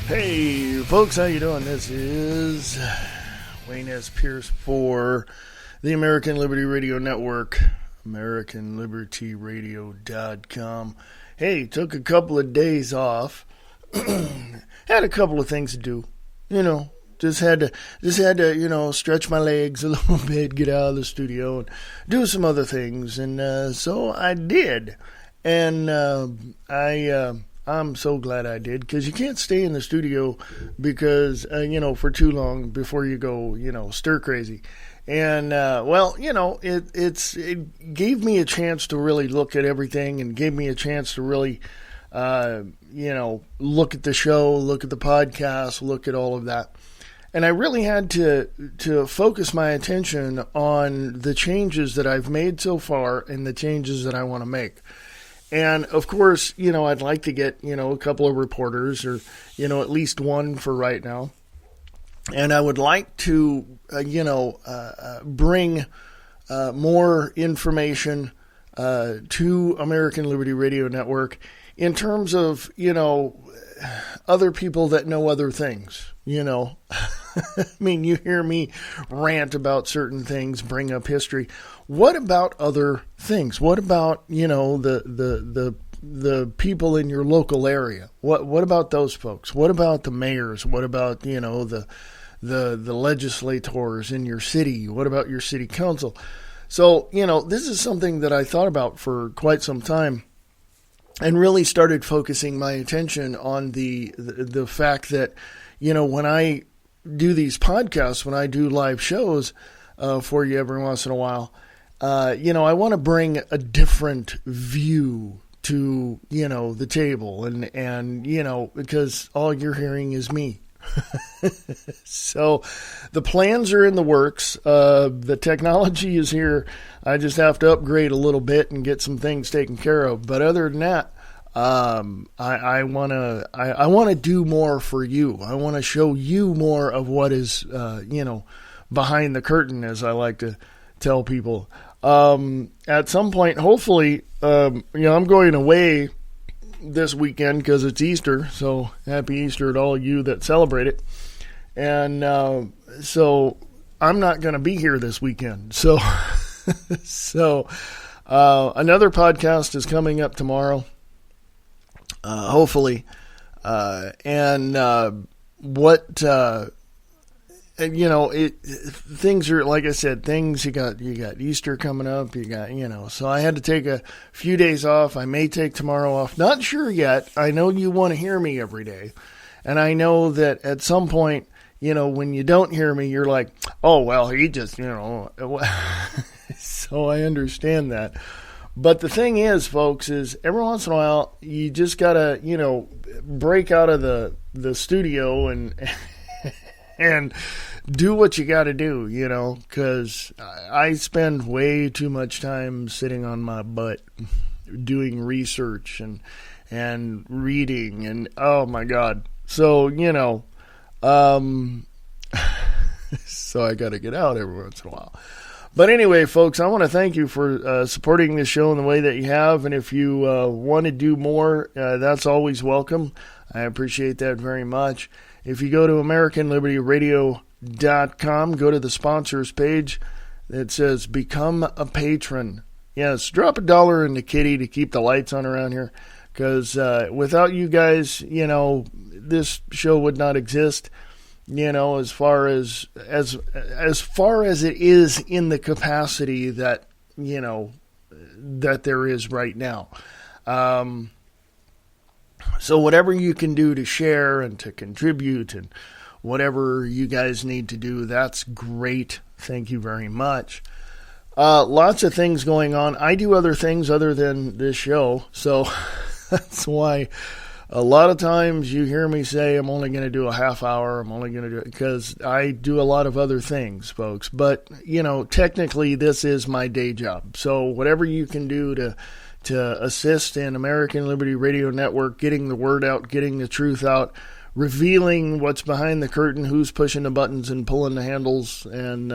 Hey folks, how you doing? This is Wayne S. Pierce for the American Liberty Radio Network, AmericanLibertyRadio.com. Hey, took a couple of days off. Had a couple of things to do. Just had to, stretch my legs a little bit, get out of the studio and do some other things. And so I did. And I'm so glad I did, because you can't stay in the studio because, for too long before you go, stir crazy. And, it gave me a chance to really look at everything, and gave me a chance to really, look at the show, look at the podcast, look at all of that. And I really had to focus my attention on the changes that I've made so far and the changes that I want to make. And, of course, I'd like to get, a couple of reporters, or, at least one for right now. And I would like to, bring more information to American Liberty Radio Network in terms of, other people that know other things, I mean, you hear me rant about certain things, bring up history. What about other things? What about, the people in your local area? What about those folks? What about the mayors? What about, the legislators in your city? What about your city council? So, this is something that I thought about for quite some time, and really started focusing my attention on the fact that, when I do these podcasts, when I do live shows for you every once in a while, I want to bring a different view to, the table, and because all you're hearing is me. So the plans are in the works. The technology is here. I just have to upgrade a little bit and get some things taken care of. But other than that, I want to do more for you. I want to show you more of what is, behind the curtain, as I like to tell people. At some point, hopefully, I'm going away this weekend because it's Easter. So happy Easter to all you that celebrate it. And, so I'm not going to be here this weekend. So, another podcast is coming up tomorrow. Hopefully, things are, like I said, you got Easter coming up, so I had to take a few days off. I may take tomorrow off. Not sure yet. I know you want to hear me every day. And I know that at some point, when you don't hear me, you're like, oh, well, he just, so I understand that. But the thing is, folks, is every once in a while, you just got to, break out of the studio and do what you got to do, because I spend way too much time sitting on my butt doing research and reading, and oh my God. So, so I got to get out every once in a while. But anyway, folks, I want to thank you for supporting this show in the way that you have. And if you want to do more, that's always welcome. I appreciate that very much. If you go to AmericanLibertyRadio.com, go to the sponsors page that says Become a Patron. Yes, drop $1 in the kitty to keep the lights on around here. Because without you guys, this show would not exist. As far as it is in the capacity that, that there is right now. So whatever you can do to share and to contribute and whatever you guys need to do, that's great. Thank you very much. Lots of things going on. I do other things other than this show. So that's why a lot of times you hear me say I'm only going to do a half hour. I'm only going to do it because I do a lot of other things, folks. But, technically this is my day job. So whatever you can do to assist in American Liberty Radio Network, getting the word out, getting the truth out, revealing what's behind the curtain, who's pushing the buttons and pulling the handles, and,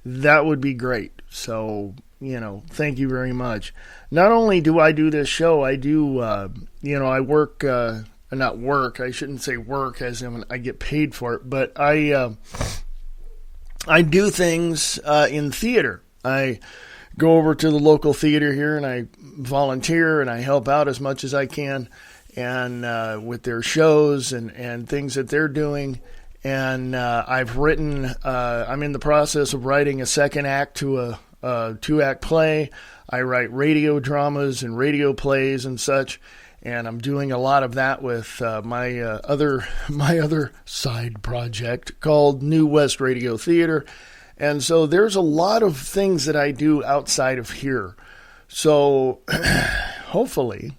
that would be great. So thank you very much. Not only do I do this show, I do, I work, not work, I shouldn't say work as in I get paid for it, but I do things in theater. I go over to the local theater here and I volunteer and I help out as much as I can and with their shows and things that they're doing. And I've written, I'm in the process of writing a second act to a 2-act play. I write radio dramas and radio plays and such. And I'm doing a lot of that with my other side project called New West Radio Theater. And so there's a lot of things that I do outside of here. So hopefully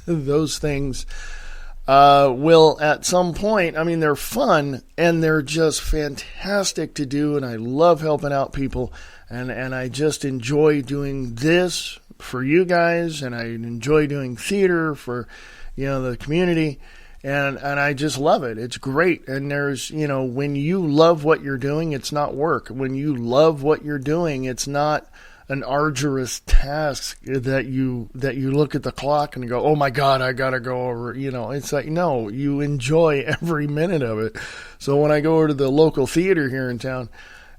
those things will at some point, they're fun and they're just fantastic to do. And I love helping out people. And I just enjoy doing this for you guys. And I enjoy doing theater for, the community. And I just love it. It's great. And there's, when you love what you're doing, it's not work. When you love what you're doing, it's not an arduous task that you look at the clock and go, oh my God, I gotta go over. It's like, no, you enjoy every minute of it. So when I go over to the local theater here in town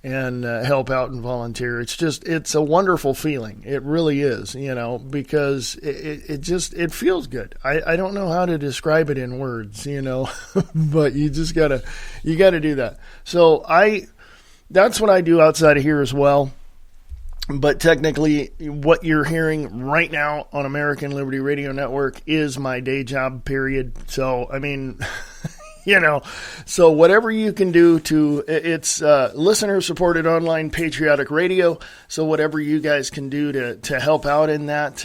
and help out and volunteer, it's a wonderful feeling. It really is, because it feels good. I don't know how to describe it in words, but you gotta do that. So that's what I do outside of here as well. But technically, what you're hearing right now on American Liberty Radio Network is my day job, period. So, so whatever you can do it's listener-supported online patriotic radio. So whatever you guys can do to help out in that,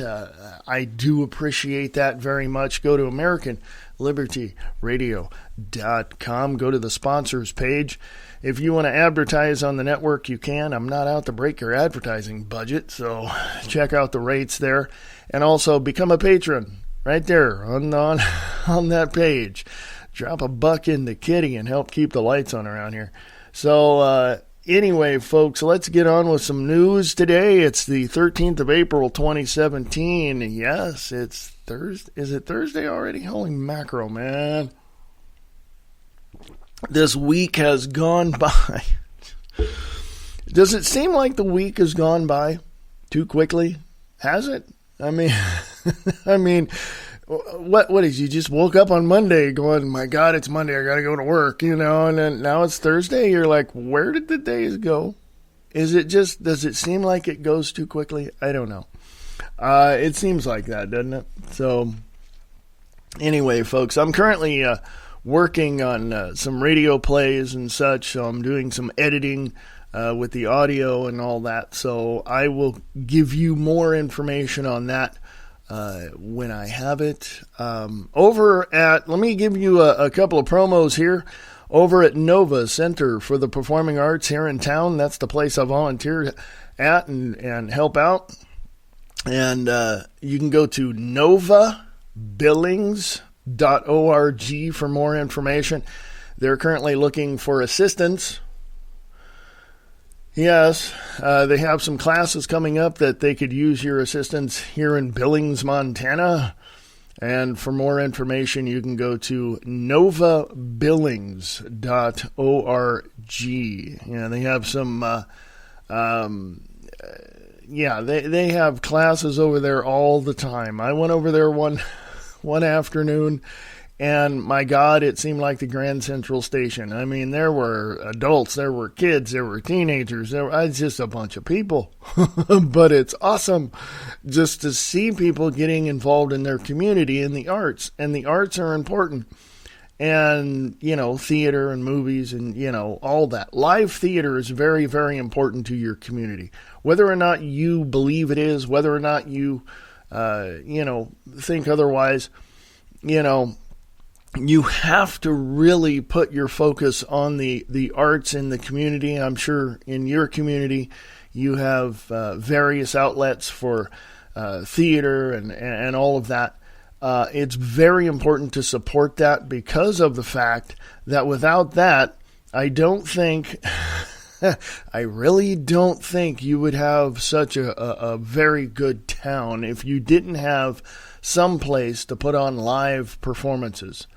I do appreciate that very much. Go to AmericanLibertyRadio.com. Go to the sponsors page. If you want to advertise on the network, you can. I'm not out to break your advertising budget, so check out the rates there. And also become a patron right there on that page. Drop $1 in the kitty and help keep the lights on around here. So anyway, folks, let's get on with some news today. It's the 13th of April, 2017. Yes, it's Thursday. Is it Thursday already? Holy mackerel, man. This week has gone by. Does it seem like the week has gone by too quickly? Has it? What is, you just woke up on Monday going, my God, it's Monday, I gotta go to work, and then now it's Thursday. You're like, where did the days go? Does it seem like it goes too quickly? I don't know. It seems like that, doesn't it? So anyway, folks, I'm currently working on some radio plays and such, so I'm doing some editing with the audio and all that, so I will give you more information on that when I have it. Let me give you a couple of promos here. Over at Nova Center for the Performing Arts here in town, that's the place I volunteer at and help out. And you can go to novabillings.org for more information. They're currently looking for assistants. Yes, they have some classes coming up that they could use your assistance here in Billings, Montana. And for more information, you can go to novabillings.org. Yeah, they have some, they have classes over there all the time. I went over there one afternoon, and my God, it seemed like the Grand Central Station. There were adults, there were kids, there were teenagers, there was just a bunch of people. But it's awesome just to see people getting involved in their community in the arts. And the arts are important. And, theater and movies and, all that. Live theater is very, very important to your community. Whether or not you believe it is, whether or not you, think otherwise, you have to really put your focus on the arts in the community. I'm sure in your community you have various outlets for theater and all of that. It's very important to support that because of the fact that without that, I don't think I really don't think you would have such a very good town if you didn't have some place to put on live performances.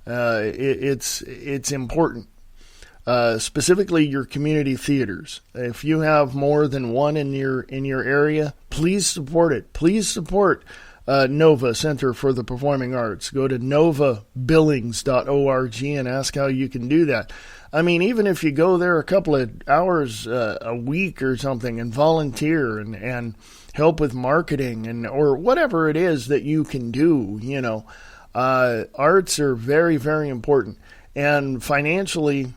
It's important. Specifically your community theaters. If you have more than one in your area, please support it. Please support Nova Center for the Performing Arts. Go to novabillings.org and ask how you can do that. I mean, even if you go there a couple of hours a week or something and volunteer and help with marketing and or whatever it is that you can do, arts are very, very important. And financially,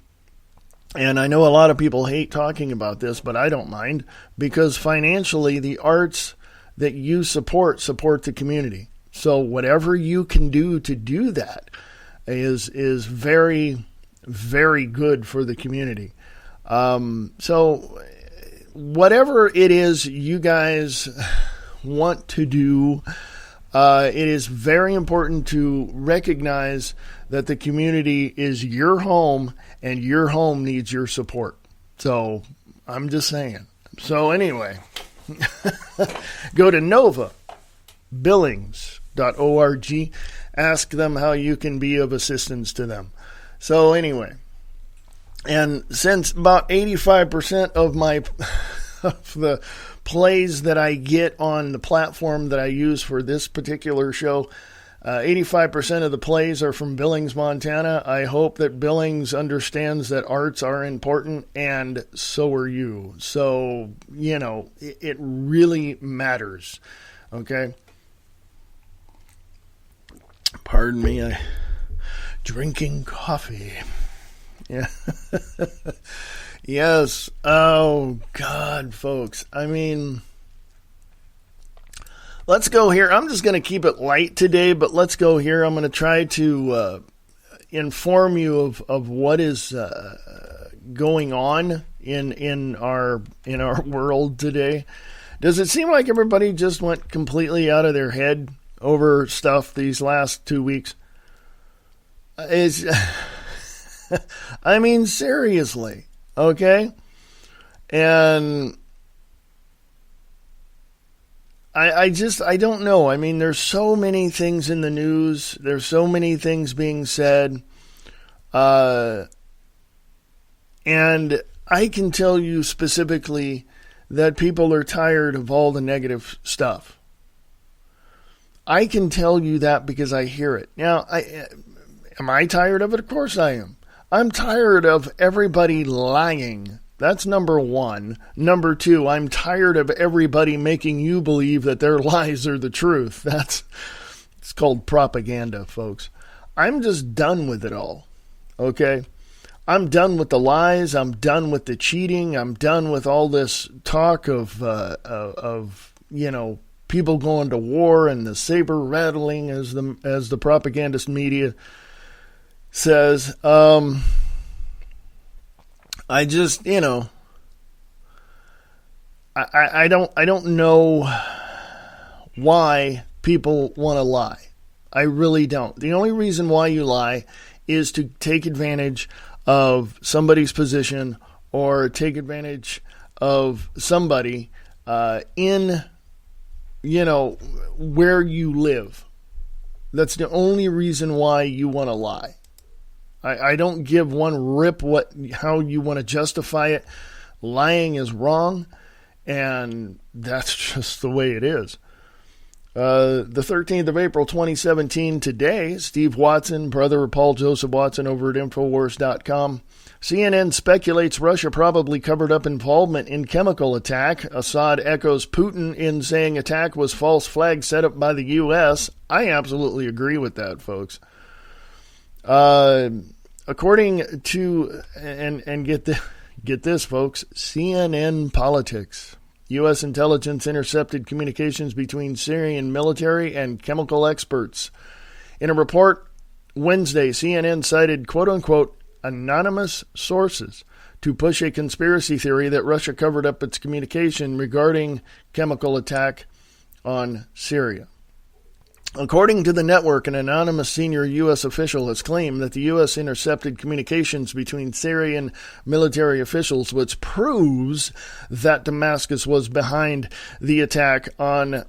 and I know a lot of people hate talking about this, but I don't mind, because financially the arts that you support the community. So whatever you can do to do that is very, very good for the community. So whatever it is you guys want to do, it is very important to recognize that the community is your home and your home needs your support. So I'm just saying. So anyway, go to novabillings.org. Ask them how you can be of assistance to them. So anyway, and since about 85% of of the plays that I get on the platform that I use for this particular show, 85% of the plays are from Billings, Montana. I hope that Billings understands that arts are important, and so are you. So, it really matters. Okay? Pardon me, I'm drinking coffee. Yeah. Yes. Oh, God, folks. I mean, let's go here. I'm just going to keep it light today, but let's go here. I'm going to try to inform you of what is going on in our world today. Does it seem like everybody just went completely out of their head over stuff these last 2 weeks? I mean, seriously, okay? And I don't know. I mean, there's so many things in the news. There's so many things being said. And I can tell you specifically that people are tired of all the negative stuff. I can tell you that because I hear it. Now, am I tired of it? Of course I am. I'm tired of everybody lying. That's number one. Number two, I'm tired of everybody making you believe that their lies are the truth. It's called propaganda, folks. I'm just done with it all. Okay? I'm done with the lies. I'm done with the cheating. I'm done with all this talk of people going to war and the saber rattling, as the propagandist media says. I just, I don't know why people want to lie. I really don't. The only reason why you lie is to take advantage of somebody's position or take advantage of somebody in, where you live. That's the only reason why you want to lie. I don't give one rip how you want to justify it. Lying is wrong, and that's just the way it is. The 13th of April, 2017, today, Steve Watson, brother of Paul Joseph Watson over at Infowars.com. CNN speculates Russia probably covered up involvement in chemical attack. Assad echoes Putin in saying attack was false flag set up by the U.S. I absolutely agree with that, folks. According to, and get this, folks, CNN Politics, U.S. intelligence intercepted communications between Syrian military and chemical experts. In a report Wednesday, CNN cited quote-unquote anonymous sources to push a conspiracy theory that Russia covered up its communication regarding chemical attack on Syria. According to the network, an anonymous senior U.S. official has claimed that the U.S. intercepted communications between Syrian military officials, which proves that Damascus was behind the attack on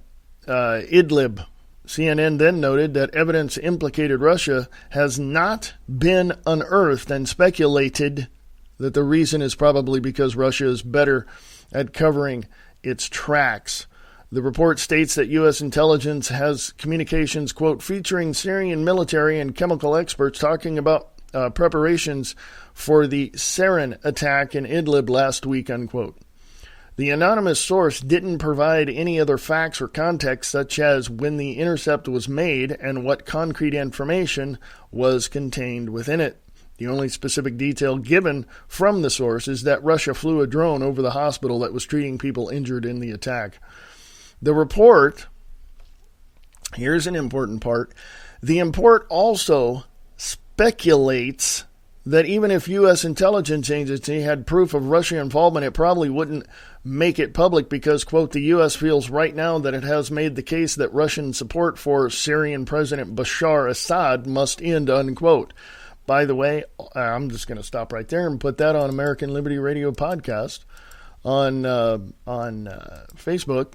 Idlib. CNN then noted that evidence implicated Russia has not been unearthed and speculated that the reason is probably because Russia is better at covering its tracks. The report states that U.S. intelligence has communications, quote, featuring Syrian military and chemical experts talking about preparations for the sarin attack in Idlib last week, unquote. The anonymous source didn't provide any other facts or context, such as when the intercept was made and what concrete information was contained within it. The only specific detail given from the source is that Russia flew a drone over the hospital that was treating people injured in the attack. The report, here's an important part, the report also speculates that even if U.S. intelligence agency had proof of Russian involvement, it probably wouldn't make it public because, quote, the U.S. feels right now that it has made the case that Russian support for Syrian President Bashar Assad must end, unquote. By the way, I'm just going to stop right there and put that on American Liberty Radio podcast on Facebook.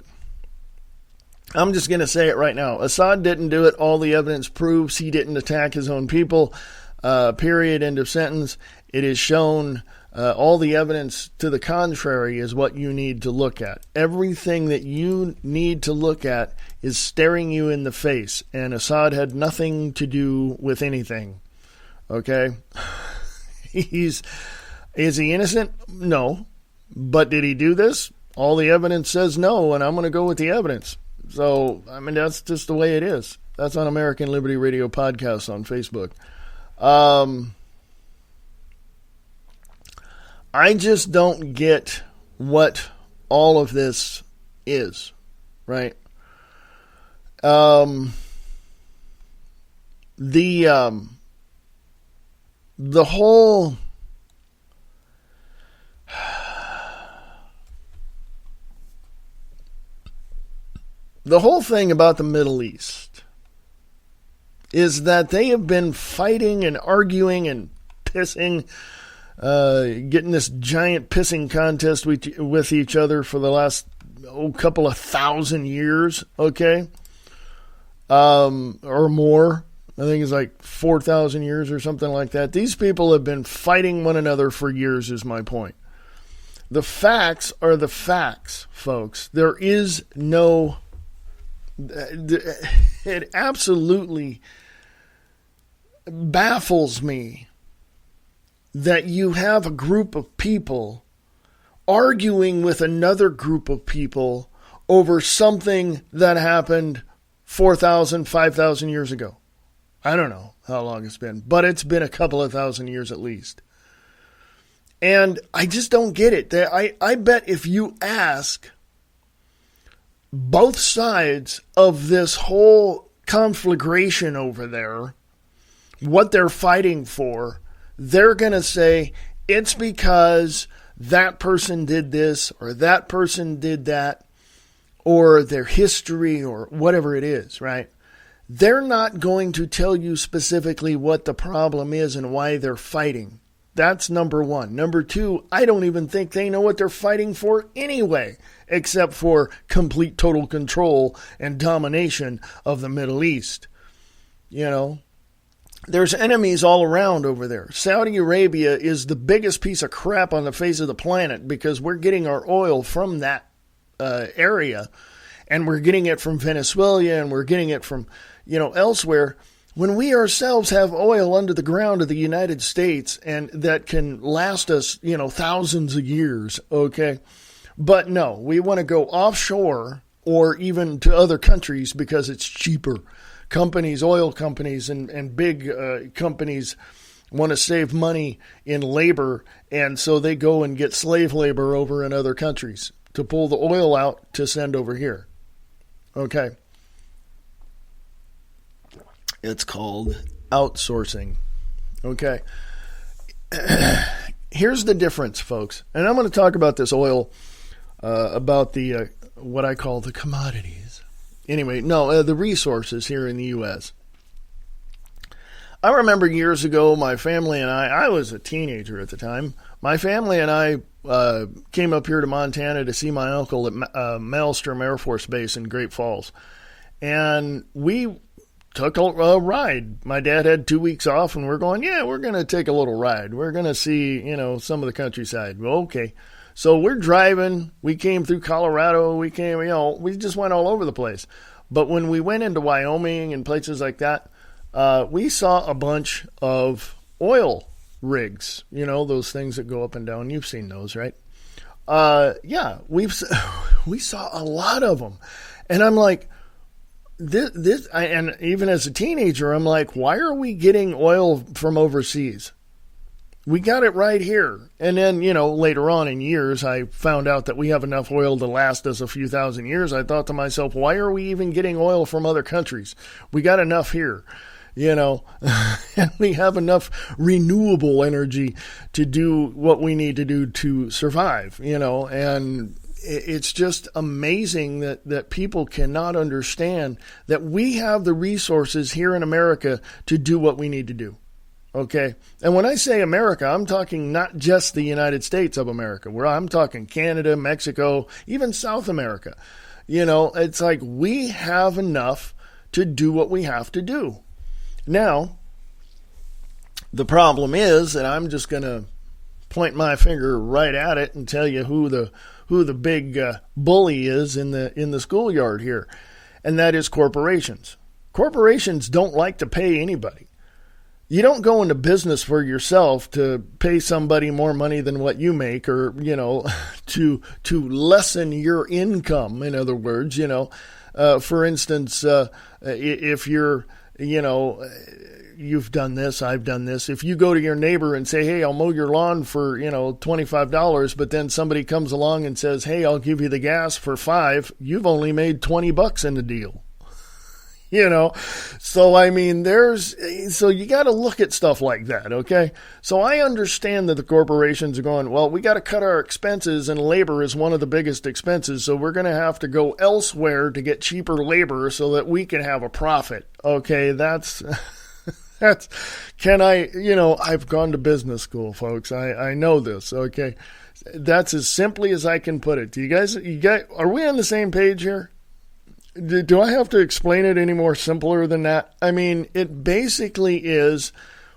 I'm just going to say it right now. Assad didn't do it. All the evidence proves he didn't attack his own people. Period. End of sentence. It is shown. All the evidence to the contrary is what you need to look at. Everything that you need to look at is staring you in the face. And Assad had nothing to do with anything. Okay? Is he innocent? No. But did he do this? All the evidence says no, and I'm going to go with the evidence. So, I mean, that's just the way it is. That's on American Liberty Radio podcast on Facebook. I just don't get what all of this is, right? The whole thing about the Middle East is that they have been fighting and arguing and pissing, getting this giant pissing contest with each other for the last couple of 1,000 years, okay? Or more. I think it's like 4,000 years or something like that. These people have been fighting one another for years, is my point. The facts are the facts, folks. There is no... It absolutely baffles me that you have a group of people arguing with another group of people over something that happened 4,000, 5,000 years ago. I don't know how long it's been, but it's been a couple of thousand years at least. And I just don't get it. I bet if you ask both sides of this whole conflagration over there, what they're fighting for, they're going to say it's because that person did this or that person did that or their history or whatever it is, right? They're not going to tell you specifically what the problem is and why they're fighting. That's number one. Number two, I don't even think they know what they're fighting for anyway, except for complete total control and domination of the Middle East. You know, there's enemies all around over there. Saudi Arabia is the biggest piece of crap on the face of the planet because we're getting our oil from that area, and we're getting it from Venezuela, and we're getting it from, elsewhere. When we ourselves have oil under the ground of the United States and that can last us, thousands of years, okay? But no, we want to go offshore or even to other countries because it's cheaper. Companies, oil companies and big companies want to save money in labor, and so they go and get slave labor over in other countries to pull the oil out to send over here. Okay. It's called outsourcing. Okay. Here's the difference, folks. And I'm going to talk about this oil, about the what I call the commodities. Anyway, no, the resources here in the U.S. I remember years ago, my family and I was a teenager at the time, my family and I came up here to Montana to see my uncle at Maelstrom Air Force Base in Great Falls. And we took a ride. My dad had 2 weeks off, and we're going, yeah, we're going to take a little ride. We're going to see, some of the countryside. Well, okay. So we're driving. We came through Colorado. We came, we just went all over the place. But when we went into Wyoming and places like that, we saw a bunch of oil rigs, those things that go up and down. You've seen those, right? Yeah, we saw a lot of them. And I'm like, and even as a teenager, I'm like, why are we getting oil from overseas? We got it right here. And then, later on in years, I found out that we have enough oil to last us a few thousand years. I thought to myself, why are we even getting oil from other countries? We got enough here, and we have enough renewable energy to do what we need to do to survive, and it's just amazing that people cannot understand that we have the resources here in America to do what we need to do. Okay. And when I say America, I'm talking not just the United States of America, where I'm talking Canada, Mexico, even South America. It's like we have enough to do what we have to do. Now, the problem is, and I'm just going to point my finger right at it and tell you who the big bully is in the schoolyard here, and that is corporations. Corporations don't like to pay anybody. You don't go into business for yourself to pay somebody more money than what you make, or, to lessen your income. In other words, for instance, if you're, you've done this, I've done this. If you go to your neighbor and say, hey, I'll mow your lawn for, $25, but then somebody comes along and says, hey, I'll give you the gas for $5, you've only made $20 in the deal. So I mean, so you got to look at stuff like that, okay? So I understand that the corporations are going, well, we got to cut our expenses, and labor is one of the biggest expenses, so we're going to have to go elsewhere to get cheaper labor so that we can have a profit. Okay, that's I've gone to business school, folks. I know this, okay? That's as simply as I can put it. You guys, are we on the same page here? Do I have to explain it any more simpler than that? I mean, it basically is,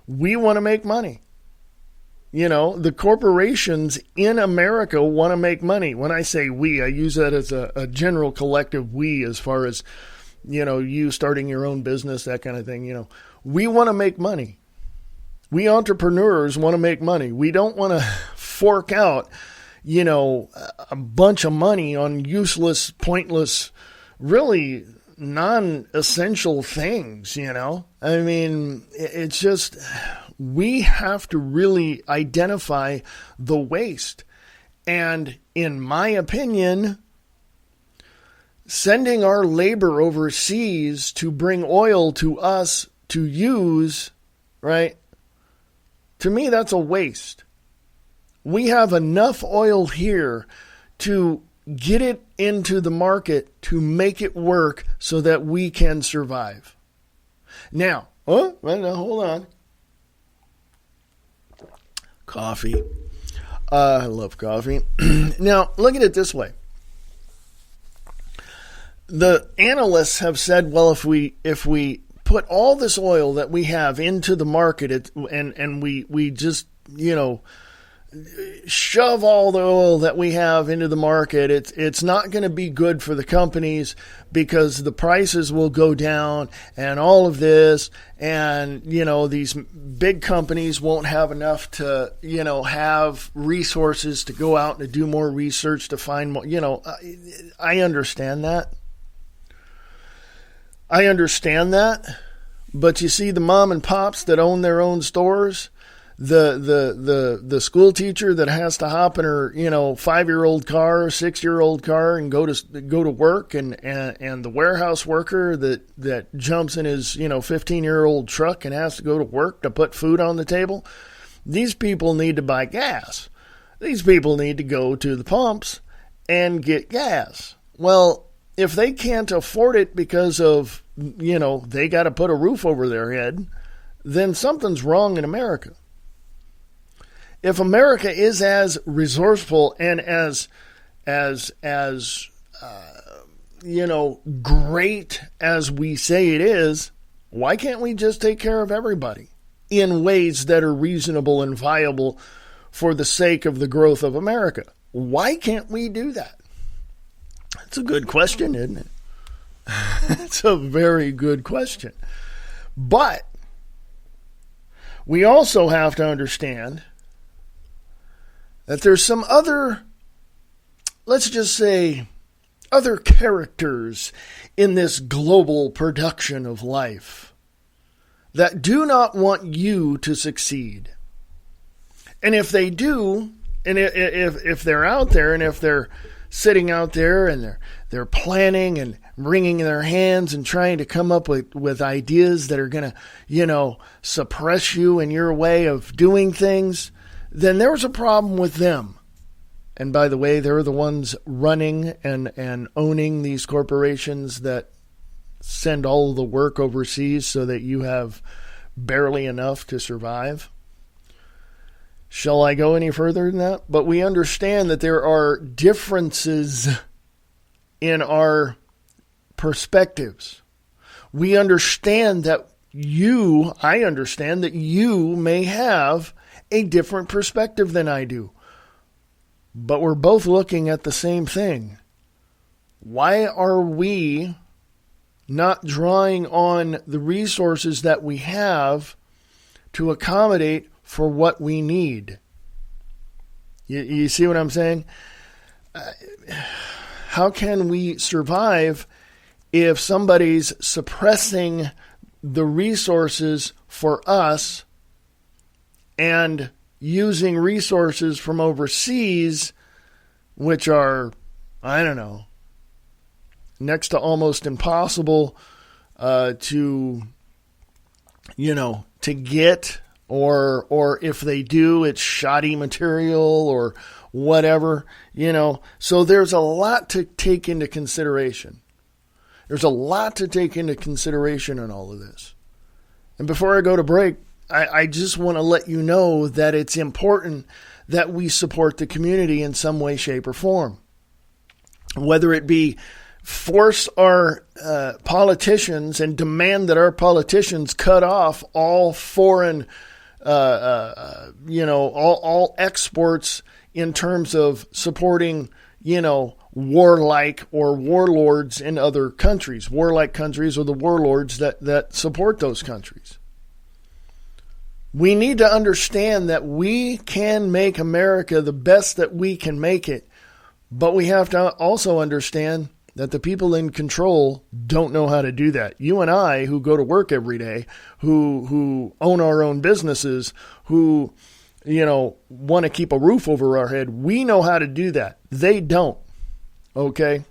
we want to make money. The corporations in America want to make money. When I say we, I use that as a general collective we, as far as, you starting your own business, that kind of thing. We want to make money. We entrepreneurs want to make money. We don't want to fork out, a bunch of money on useless, pointless, really non-essential things, I mean, it's just, we have to really identify the waste. And in my opinion, sending our labor overseas to bring oil to us to use, right? To me, that's a waste. We have enough oil here to get it into the market to make it work so that we can survive. Now, hold on. Coffee. I love coffee. Now, look at it this way. The analysts have said, well, if we put all this oil that we have into the market, and we just, shove all the oil that we have into the market, it's not going to be good for the companies, because the prices will go down and all of this, and these big companies won't have enough to have resources to go out and to do more research to find more. I understand that. But you see, the mom and pops that own their own stores, the school teacher that has to hop in her 5-year-old car, 6-year-old car, and go to work, and the warehouse worker that jumps in his 15-year-old truck and has to go to work to put food on the table. These people need to buy gas. These people need to go to the pumps and get gas. Well, if they can't afford it because of, they got to put a roof over their head, then something's wrong in America. If America is as resourceful and as great as we say it is, why can't we just take care of everybody in ways that are reasonable and viable for the sake of the growth of America? Why can't we do that? It's a good question, isn't it? It's a very good question. But we also have to understand that there's some other, let's just say, other characters in this global production of life that do not want you to succeed. And if they do, and if they're out there, and if they're sitting out there and they're planning and wringing their hands and trying to come up with ideas that are going to, suppress you in your way of doing things, then there's a problem with them. And by the way, they're the ones running and owning these corporations that send all of the work overseas so that you have barely enough to survive. Shall I go any further than that? But we understand that there are differences in our perspectives. We understand that I understand that you may have a different perspective than I do. But we're both looking at the same thing. Why are we not drawing on the resources that we have to accommodate for what we need? You see what I'm saying? How can we survive if somebody's suppressing the resources for us and using resources from overseas, which are, next to almost impossible to get, or if they do, it's shoddy material or whatever, So there's a lot to take into consideration. There's a lot to take into consideration in all of this. And before I go to break, I just want to let you know that it's important that we support the community in some way, shape, or form. Whether it be force our politicians and demand that our politicians cut off all foreign, all exports in terms of supporting, warlike or warlords in other countries. Warlike countries or the warlords that support those countries. We need to understand that we can make America the best that we can make it, but we have to also understand that the people in control don't know how to do that. You and I, who go to work every day, who own our own businesses, who, want to keep a roof over our head, we know how to do that. They don't. Okay?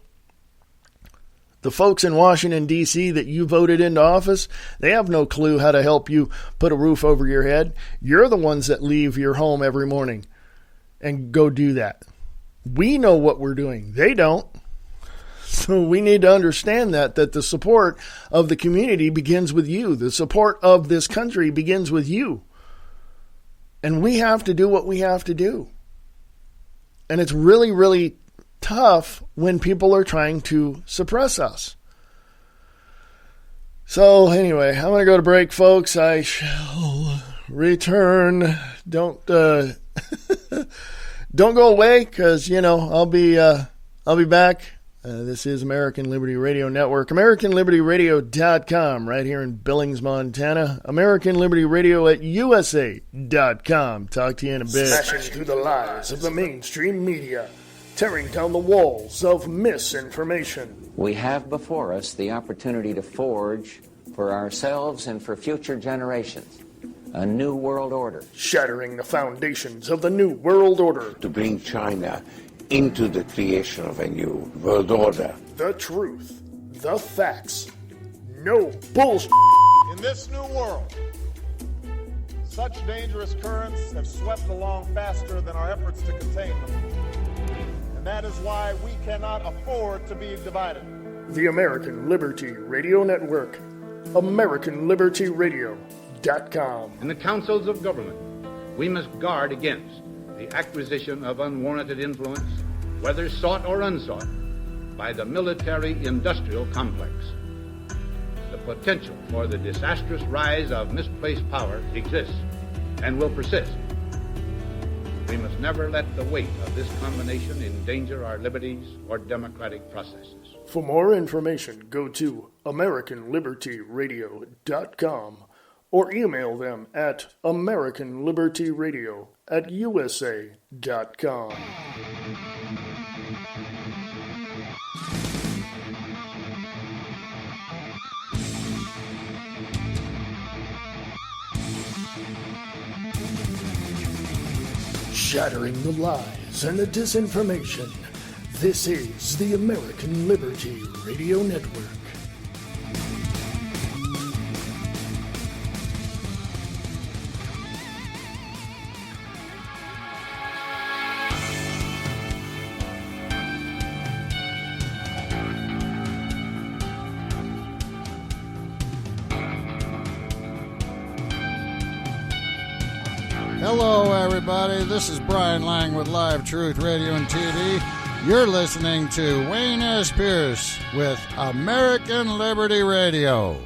The folks in Washington, D.C. that you voted into office, they have no clue how to help you put a roof over your head. You're the ones that leave your home every morning and go do that. We know what we're doing. They don't. So we need to understand that the support of the community begins with you. The support of this country begins with you. And we have to do what we have to do. And it's really, really tough when people are trying to suppress us. So anyway, I'm going to go to break, folks. I shall return. Don't don't go away, because I'll be back. This is American Liberty Radio Network, AmericanLibertyRadio.com, right here in Billings, Montana. American Liberty Radio at USA.com. Talk to you in a bit. Smashing through the lies of the mainstream media, tearing down the walls of misinformation. We have before us the opportunity to forge for ourselves and for future generations a new world order. Shattering the foundations of the new world order. To bring China into the creation of a new world order. The truth, the facts, no bullshit. In this new world, such dangerous currents have swept along faster than our efforts to contain them. And that is why we cannot afford to be divided. the American Liberty Radio Network, AmericanLibertyRadio.com. In the councils of government, we must guard against the acquisition of unwarranted influence, whether sought or unsought, by the military-industrial complex. The potential for the disastrous rise of misplaced power exists and will persist. We must never let the weight of this combination endanger our liberties or democratic processes. For more information, go to AmericanLibertyRadio.com or email them at AmericanLibertyRadio@USA.com. Shattering the lies and the disinformation. This is the American Liberty Radio Network. Hello, everybody. This is Brian Lang with Live Truth Radio and TV. You're listening to Wayne S. Pierce with American Liberty Radio.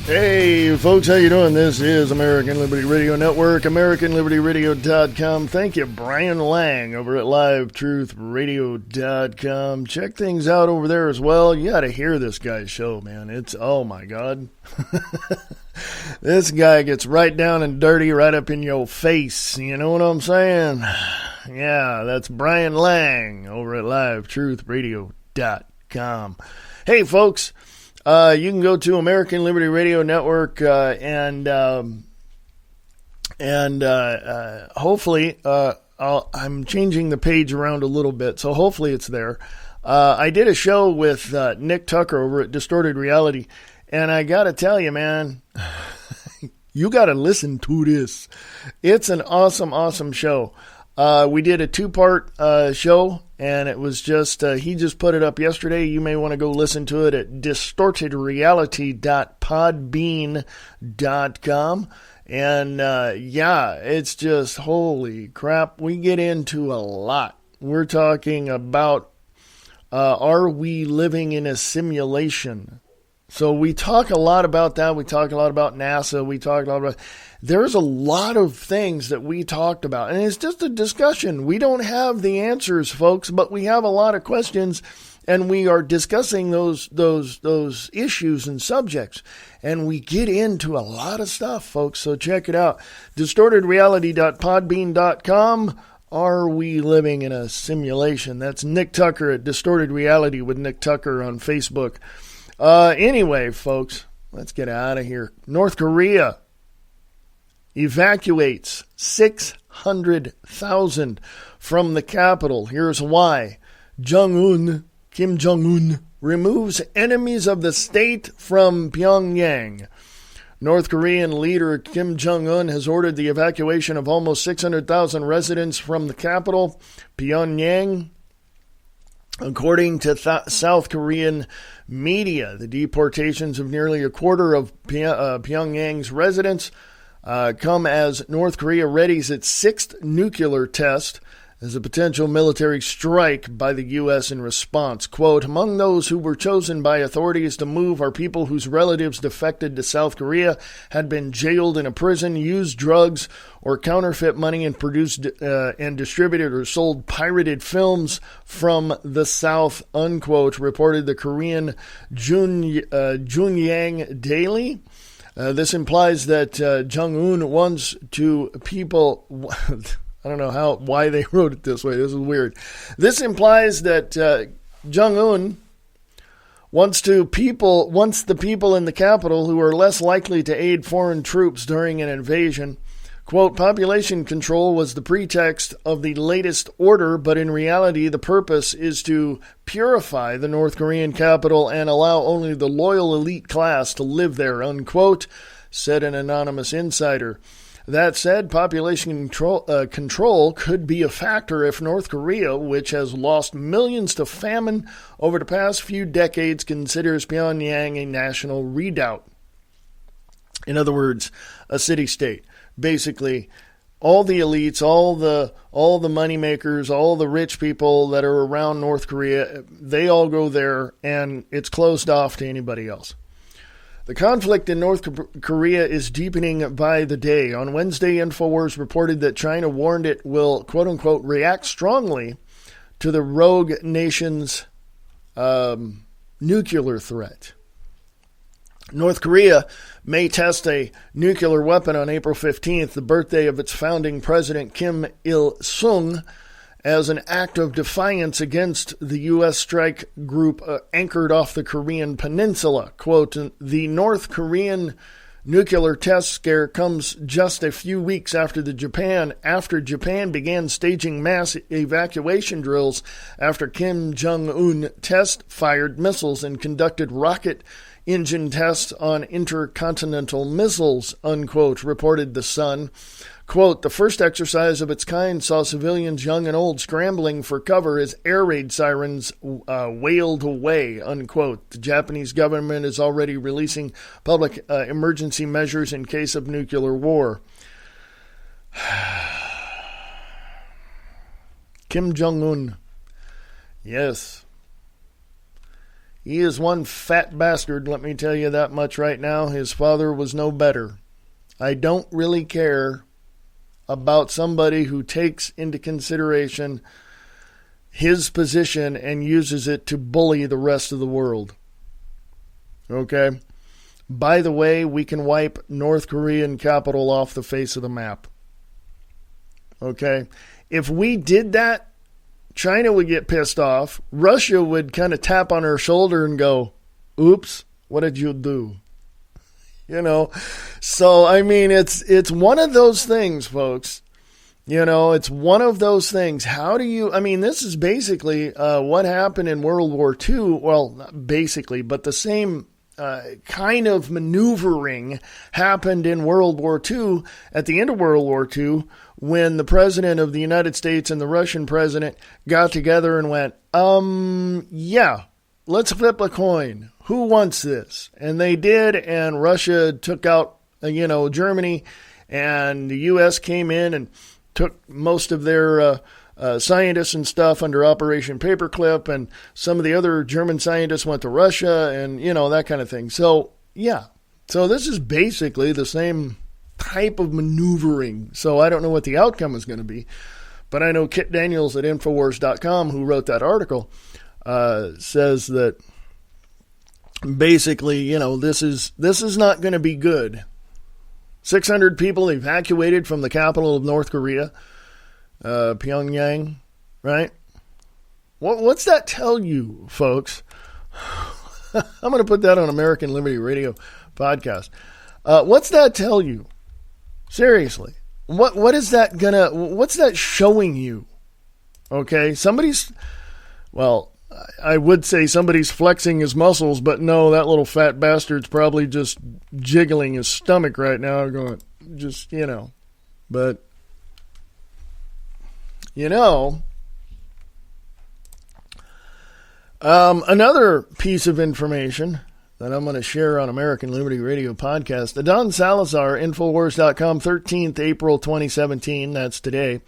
Hey, folks, how you doing? This is American Liberty Radio Network, AmericanLibertyRadio.com. Thank you, Brian Lang, over at LiveTruthRadio.com. Check things out over there as well. You got to hear this guy's show, man. It's, oh my God. This guy gets right down and dirty right up in your face. You know what I'm saying? Yeah, that's Brian Lang over at LiveTruthRadio.com. Hey, folks. You can go to American Liberty Radio Network and hopefully I'm changing the page around a little bit, so hopefully it's there. I did a show with Nick Tucker over at Distorted Reality, and I got to tell you, man, you got to listen to this. It's an awesome, awesome show. We did a two-part show, and it was just, he just put it up yesterday. You may want to go listen to it at distortedreality.podbean.com. And, yeah, it's just, holy crap. We get into a lot. We're talking about, are we living in a simulation? So we talk a lot about that. We talk a lot about NASA. We talk a lot about... There's a lot of things that we talked about, and it's just a discussion. We don't have the answers, folks, but we have a lot of questions, and we are discussing those issues and subjects, and we get into a lot of stuff, folks, so check it out. distortedreality.podbean.com. Are we living in a simulation? That's Nick Tucker at Distorted Reality with Nick Tucker on Facebook. Anyway, folks, let's get out of here. North Korea evacuates 600,000 from the capital. Here's why. Jung-un, Kim Jung-un, removes enemies of the state from Pyongyang. North Korean leader Kim Jong-un has ordered the evacuation of almost 600,000 residents from the capital, Pyongyang. According to South Korean media, the deportations of nearly a quarter of Pyongyang's residents come as North Korea readies its sixth nuclear test as a potential military strike by the U.S. in response. Quote, among those who were chosen by authorities to move are people whose relatives defected to South Korea, had been jailed in a prison, used drugs or counterfeit money, and produced and distributed or sold pirated films from the South, unquote, reported the Korean Junyang Daily. This implies that Jung-un wants to people... I don't know why they wrote it this way. This is weird. This implies that Jung-un wants the people in the capital who are less likely to aid foreign troops during an invasion, Quote, population control was the pretext of the latest order, but in reality, the purpose is to purify the North Korean capital and allow only the loyal elite class to live there, unquote, said an anonymous insider. That said, population control could be a factor if North Korea, which has lost millions to famine over the past few decades, considers Pyongyang a national redoubt. In other words, a city-state. Basically, all the elites, all the money makers, all the rich people that are around North Korea, they all go there, and it's closed off to anybody else. The conflict in North Korea is deepening by the day. On Wednesday, InfoWars reported that China warned it will, quote-unquote, react strongly to the rogue nation's nuclear threat. North Korea may test a nuclear weapon on April 15th, the birthday of its founding president Kim Il-sung, as an act of defiance against the U.S. strike group anchored off the Korean peninsula. Quote, the North Korean nuclear test scare comes just a few weeks after Japan began staging mass evacuation drills after Kim Jung-un test-fired missiles and conducted rocket engine tests on intercontinental missiles, unquote, reported The Sun. Quote, the first exercise of its kind saw civilians young and old scrambling for cover as air raid sirens wailed away, unquote. The Japanese government is already releasing public emergency measures in case of nuclear war. Kim Jong-un. Yes. He is one fat bastard, let me tell you that much right now. His father was no better. I don't really care about somebody who takes into consideration his position and uses it to bully the rest of the world. Okay? By the way, we can wipe North Korean capital off the face of the map. Okay? If we did that, China would get pissed off. Russia would kind of tap on her shoulder and go, oops, what did you do? You know, so, I mean, it's one of those things, folks. You know, it's one of those things. How do you, I mean, this is basically what happened in World War II. Well, not basically, but the same kind of maneuvering happened in World War II at the end of World War II when the president of the United States and the Russian president got together and went, yeah, let's flip a coin. Who wants this? And they did, and Russia took out, Germany, and the U.S. came in and took most of their scientists and stuff under Operation Paperclip, and some of the other German scientists went to Russia, and, that kind of thing. So, yeah. So this is basically the same type of maneuvering. So I don't know what the outcome is going to be, but I know Kit Daniels at Infowars.com, who wrote that article, says that basically, this is not going to be good. 600 people evacuated from the capital of North Korea, Pyongyang, right? What's that tell you, folks? I'm going to put that on American Liberty Radio podcast. What's that tell you? Seriously. What is that what's that showing you? Okay, I would say somebody's flexing his muscles, but no, that little fat bastard's probably just jiggling his stomach right now, going, but, another piece of information that I'm going to share on American Liberty Radio podcast. Adon Salazar, Infowars.com, 13th April 2017, that's today.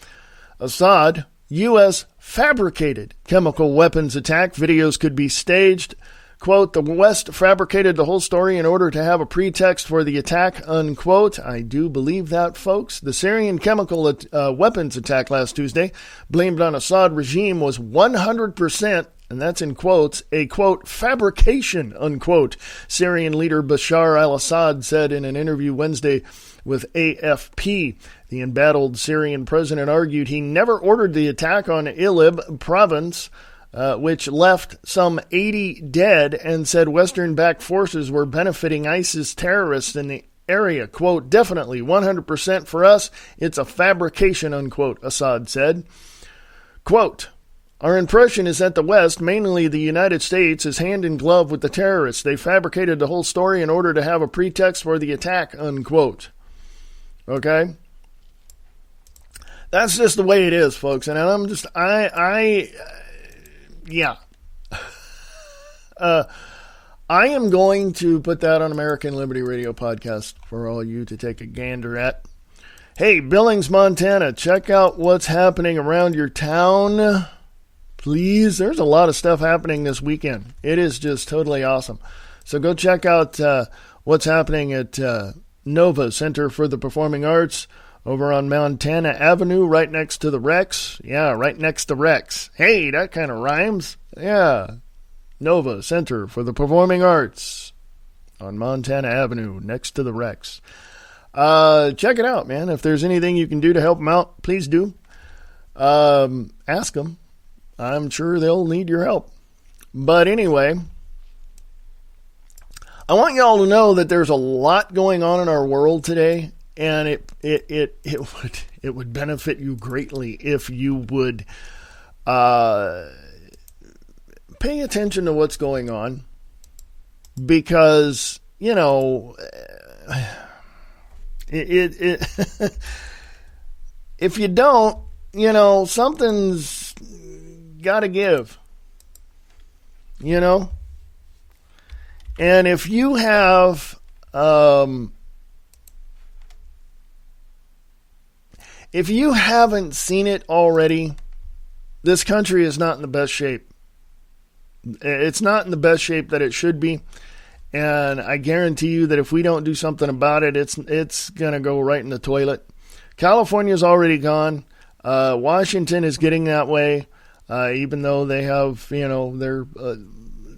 Assad, U.S. fabricated chemical weapons attack. Videos could be staged. Quote, the West fabricated the whole story in order to have a pretext for the attack, unquote. I do believe that, folks. The Syrian chemical weapons attack last Tuesday, blamed on Assad regime, was 100%, and that's in quotes, a, quote, fabrication, unquote. Syrian leader Bashar al-Assad said in an interview Wednesday with AFP. The embattled Syrian president argued he never ordered the attack on Idlib province, which left some 80 dead, and said Western-backed forces were benefiting ISIS terrorists in the area. Quote, definitely 100% for us. It's a fabrication, unquote, Assad said. Quote, our impression is that the West, mainly the United States, is hand in glove with the terrorists. They fabricated the whole story in order to have a pretext for the attack, unquote. Okay? That's just the way it is, folks. And I'm just, yeah. I am going to put that on American Liberty Radio podcast for all you to take a gander at. Hey, Billings, Montana, check out what's happening around your town. Please, there's a lot of stuff happening this weekend. It is just totally awesome. So go check out what's happening at Nova Center for the Performing Arts over on Montana Avenue, right next to the Rex. Yeah, right next to Rex. Hey, that kind of rhymes. Yeah. Nova Center for the Performing Arts on Montana Avenue, next to the Rex. Check it out, man. If there's anything you can do to help them out, please do. Ask them. I'm sure they'll need your help. But anyway, I want y'all to know that there's a lot going on in our world today, and it would benefit you greatly if you would pay attention to what's going on, because if you don't, something's got to give, and if you have, if you haven't seen it already, this country is not in the best shape. It's not in the best shape that it should be. And I guarantee you that if we don't do something about it, it's going to go right in the toilet. California's already gone. Washington is getting that way, even though they have, they're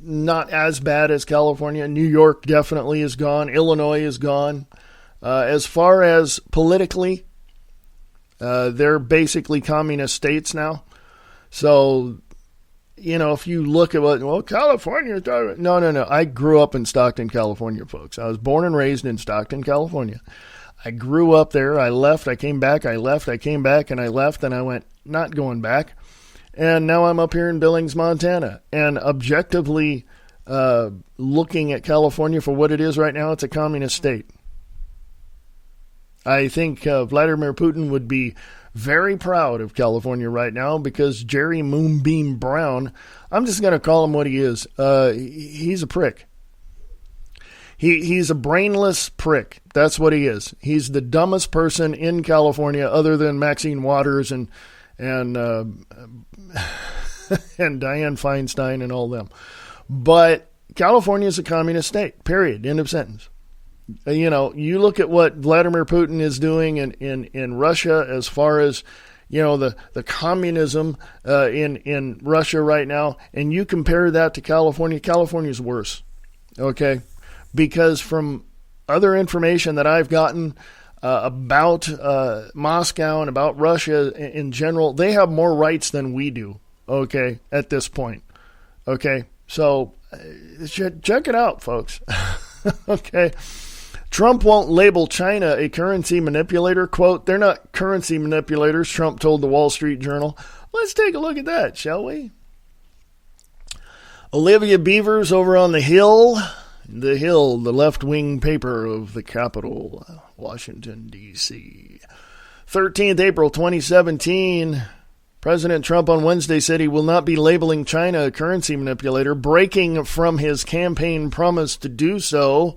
not as bad as California. New York definitely is gone. Illinois is gone. As far as politically, they're basically communist states now. So, if you look at California, no. I grew up in Stockton, California, folks. I was born and raised in Stockton, California. I grew up there. I left. I came back. I left. I came back, and I left, and I went, not going back. And now I'm up here in Billings, Montana. And objectively looking at California for what it is right now, it's a communist state. I think Vladimir Putin would be very proud of California right now, because Jerry Moonbeam Brown, I'm just going to call him what he is. He's a prick. He's a brainless prick. That's what he is. He's the dumbest person in California, other than Maxine Waters and and Dianne Feinstein and all them. But California is a communist state, period, end of sentence. You look at what Vladimir Putin is doing in Russia as far as, the communism in Russia right now, and you compare that to California. California's worse, okay? Because from other information that I've gotten about Moscow and about Russia in general, they have more rights than we do, okay, at this point, okay? So check it out, folks, okay? Trump won't label China a currency manipulator. Quote, they're not currency manipulators, Trump told the Wall Street Journal. Let's take a look at that, shall we? Olivia Beavers over on The Hill, the left-wing paper of the capital, Washington, D.C. 13th April 2017, President Trump on Wednesday said he will not be labeling China a currency manipulator, breaking from his campaign promise to do so.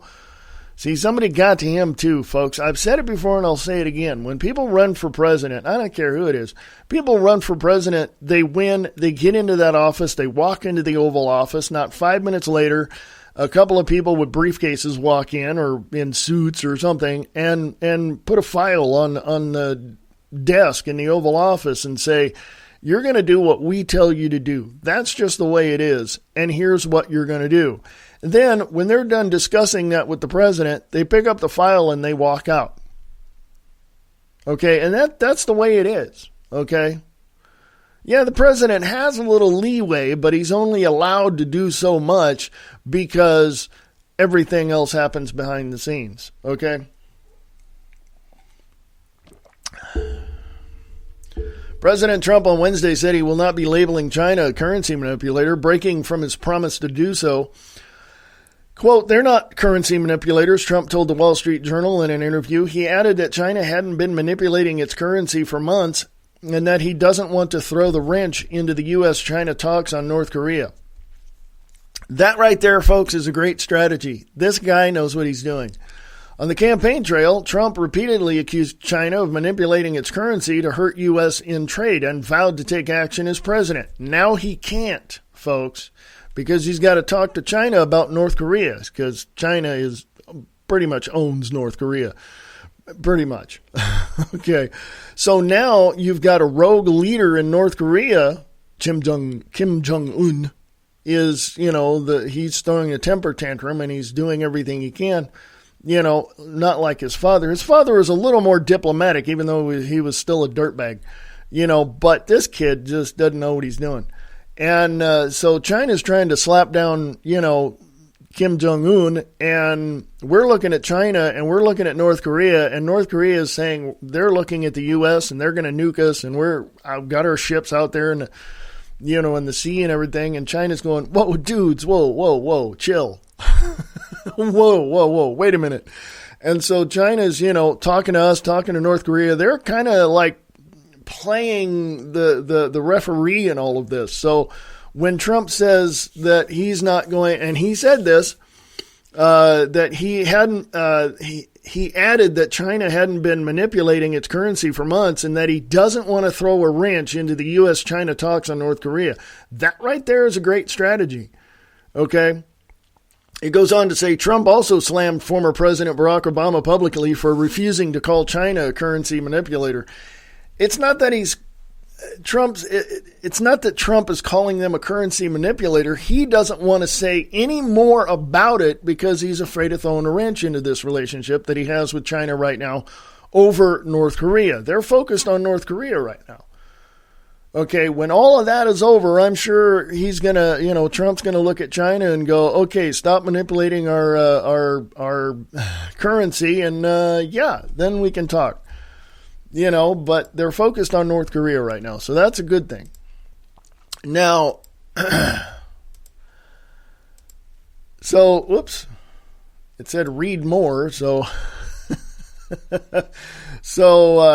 See, somebody got to him too, folks. I've said it before and I'll say it again. When people run for president, I don't care who it is, people run for president, they win, they get into that office, they walk into the Oval Office, not 5 minutes later, a couple of people with briefcases walk in or in suits or something and put a file on the desk in the Oval Office and say, you're going to do what we tell you to do. That's just the way it is, and here's what you're going to do. Then, when they're done discussing that with the president, they pick up the file and they walk out. Okay, and that's the way it is, okay? Yeah, the president has a little leeway, but he's only allowed to do so much because everything else happens behind the scenes, okay? President Trump on Wednesday said he will not be labeling China a currency manipulator, breaking from his promise to do so. Quote, they're not currency manipulators, Trump told the Wall Street Journal in an interview. He added that China hadn't been manipulating its currency for months and that he doesn't want to throw the wrench into the U.S.-China talks on North Korea. That right there, folks, is a great strategy. This guy knows what he's doing. On the campaign trail, Trump repeatedly accused China of manipulating its currency to hurt U.S. in trade and vowed to take action as president. Now he can't, folks, because he's got to talk to China about North Korea, because China is pretty much owns North Korea. Pretty much. Okay. So now you've got a rogue leader in North Korea, Kim Jung-un, is, he's throwing a temper tantrum and he's doing everything he can. Not like his father. His father was a little more diplomatic, even though he was still a dirtbag, but this kid just doesn't know what he's doing. And so China's trying to slap down, Kim Jong-un, and we're looking at China and we're looking at North Korea, and North Korea is saying they're looking at the U.S. and they're going to nuke us, and I've got our ships out there in the, in the sea and everything, and China's going, whoa, dudes, whoa, chill. Whoa, wait a minute. And so China's, talking to us, talking to North Korea. They're kind of like playing the referee in all of this. So when Trump says that he's not going, and he said this, that he hadn't, he added that China hadn't been manipulating its currency for months and that he doesn't want to throw a wrench into the U.S.-China talks on North Korea. That right there is a great strategy. Okay. It goes on to say Trump also slammed former President Barack Obama publicly for refusing to call China a currency manipulator. It's not that it's not that Trump is calling them a currency manipulator. He doesn't want to say any more about it because he's afraid of throwing a wrench into this relationship that he has with China right now over North Korea. They're focused on North Korea right now. Okay, when all of that is over, I'm sure he's going to, Trump's going to look at China and go, okay, stop manipulating our currency and, then we can talk. But they're focused on North Korea right now, so that's a good thing. Now, whoops, it said read more, so,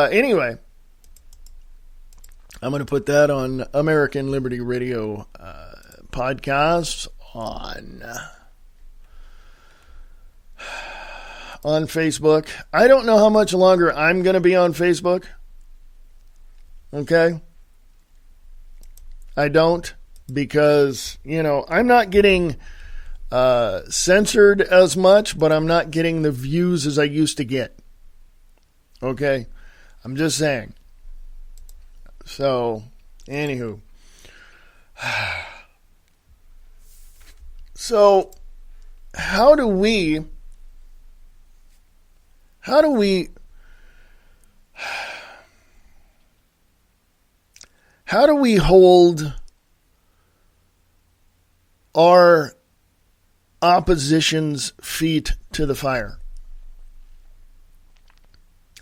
anyway. I'm going to put that on American Liberty Radio podcasts on Facebook. I don't know how much longer I'm going to be on Facebook. Okay? I don't, because, I'm not getting censored as much, but I'm not getting the views as I used to get. Okay? I'm just saying. So, anywho. So, how do we hold our opposition's feet to the fire?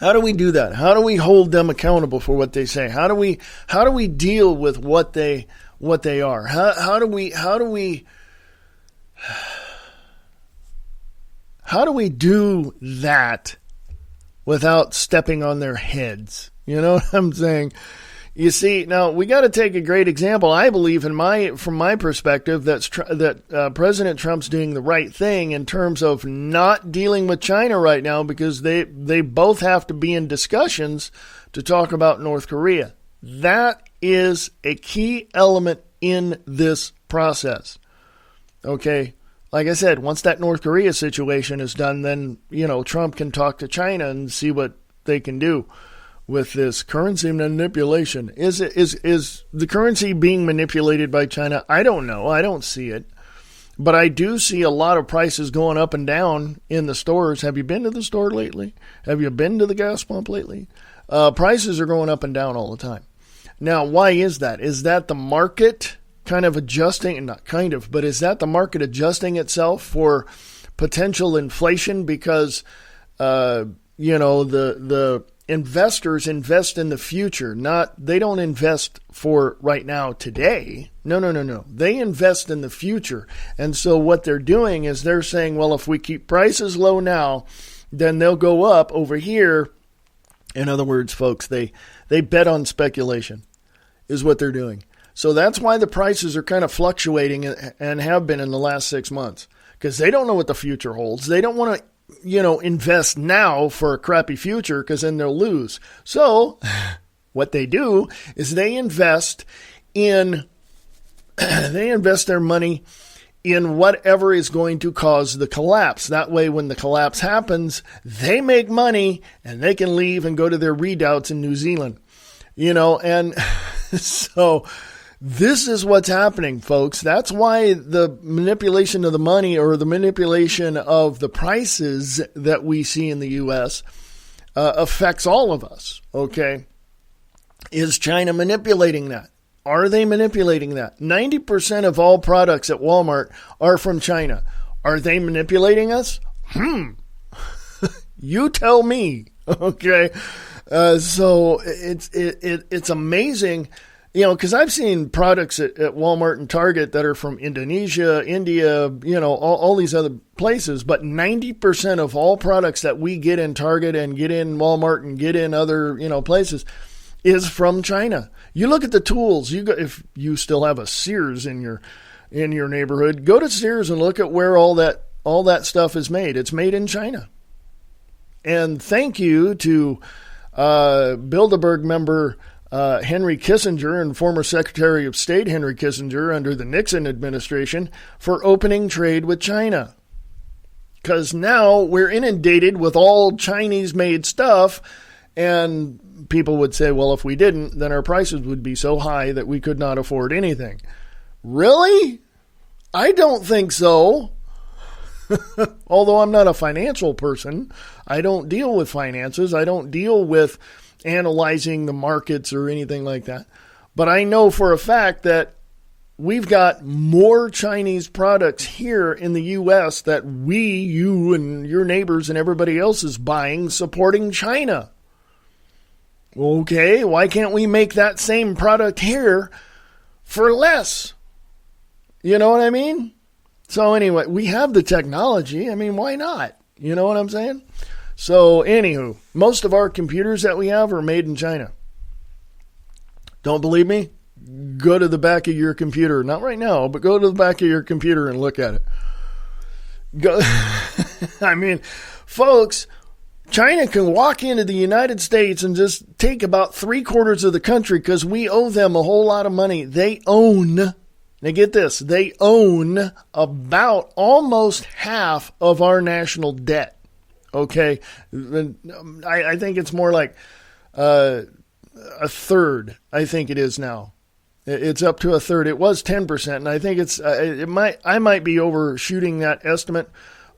How do we do that? How do we hold them accountable for what they say? How do we deal with what they are? How do we do that without stepping on their heads? You know what I'm saying? You see, now we got to take a great example. I believe from my perspective that President Trump's doing the right thing in terms of not dealing with China right now, because they both have to be in discussions to talk about North Korea. That is a key element in this process. Okay. Like I said, once that North Korea situation is done, then, Trump can talk to China and see what they can do with this currency manipulation. Is the currency being manipulated by China? I don't know. I don't see it. But I do see a lot of prices going up and down in the stores. Have you been to the store lately? Have you been to the gas pump lately? Prices are going up and down all the time. Now, why is that? Is that the market kind of adjusting? Not kind of, but is that the market adjusting itself for potential inflation? Because, the investors invest in the future. They don't invest for right now, today. No. They invest in the future. And so what they're doing is they're saying, well, if we keep prices low now, then they'll go up over here. In other words, folks, they bet on speculation is what they're doing. So that's why the prices are kind of fluctuating and have been in the last 6 months, because they don't know what the future holds. They don't want to, invest now for a crappy future, because then they'll lose. So what they do is they invest their money in whatever is going to cause the collapse. That way, when the collapse happens, they make money and they can leave and go to their redoubts in New Zealand. And so this is what's happening, folks. That's why the manipulation of the money, or the manipulation of the prices that we see in the U.S. Affects all of us, okay? Is China manipulating that? Are they manipulating that? 90% of all products at Walmart are from China. Are they manipulating us? You tell me, okay? So it's amazing, because I've seen products at Walmart and Target that are from Indonesia, India, all these other places. But 90% of all products that we get in Target and get in Walmart and get in other, places is from China. You look at the tools. If you still have a Sears in your neighborhood, go to Sears and look at where all that stuff is made. It's made in China. And thank you to Bilderberg member Henry Kissinger and former Secretary of State Henry Kissinger under the Nixon administration for opening trade with China. Because now we're inundated with all Chinese-made stuff, and people would say, well, if we didn't, then our prices would be so high that we could not afford anything. Really? I don't think so. Although I'm not a financial person, I don't deal with finances. I don't deal with analyzing the markets or anything like that. But I know for a fact that we've got more Chinese products here in the U.S. that you and your neighbors and everybody else is buying, supporting China. Okay, why can't we make that same product here for less? You know what I mean? So anyway, we have the technology. I mean, why not? You know what I'm saying? So anywho, most of our computers that we have are made in China. Don't believe me? Go to the back of your computer. Not right now, but go to the back of your computer and look at it. Go. I mean, folks, China can walk into the United States and just take about 3/4 of the country because we owe them a whole lot of money. They own, now get this, they own about almost half of our national debt. Okay? I think it's more like a third, I think it is now. It's up to a third. It was 10%, and I think I might be overshooting that estimate,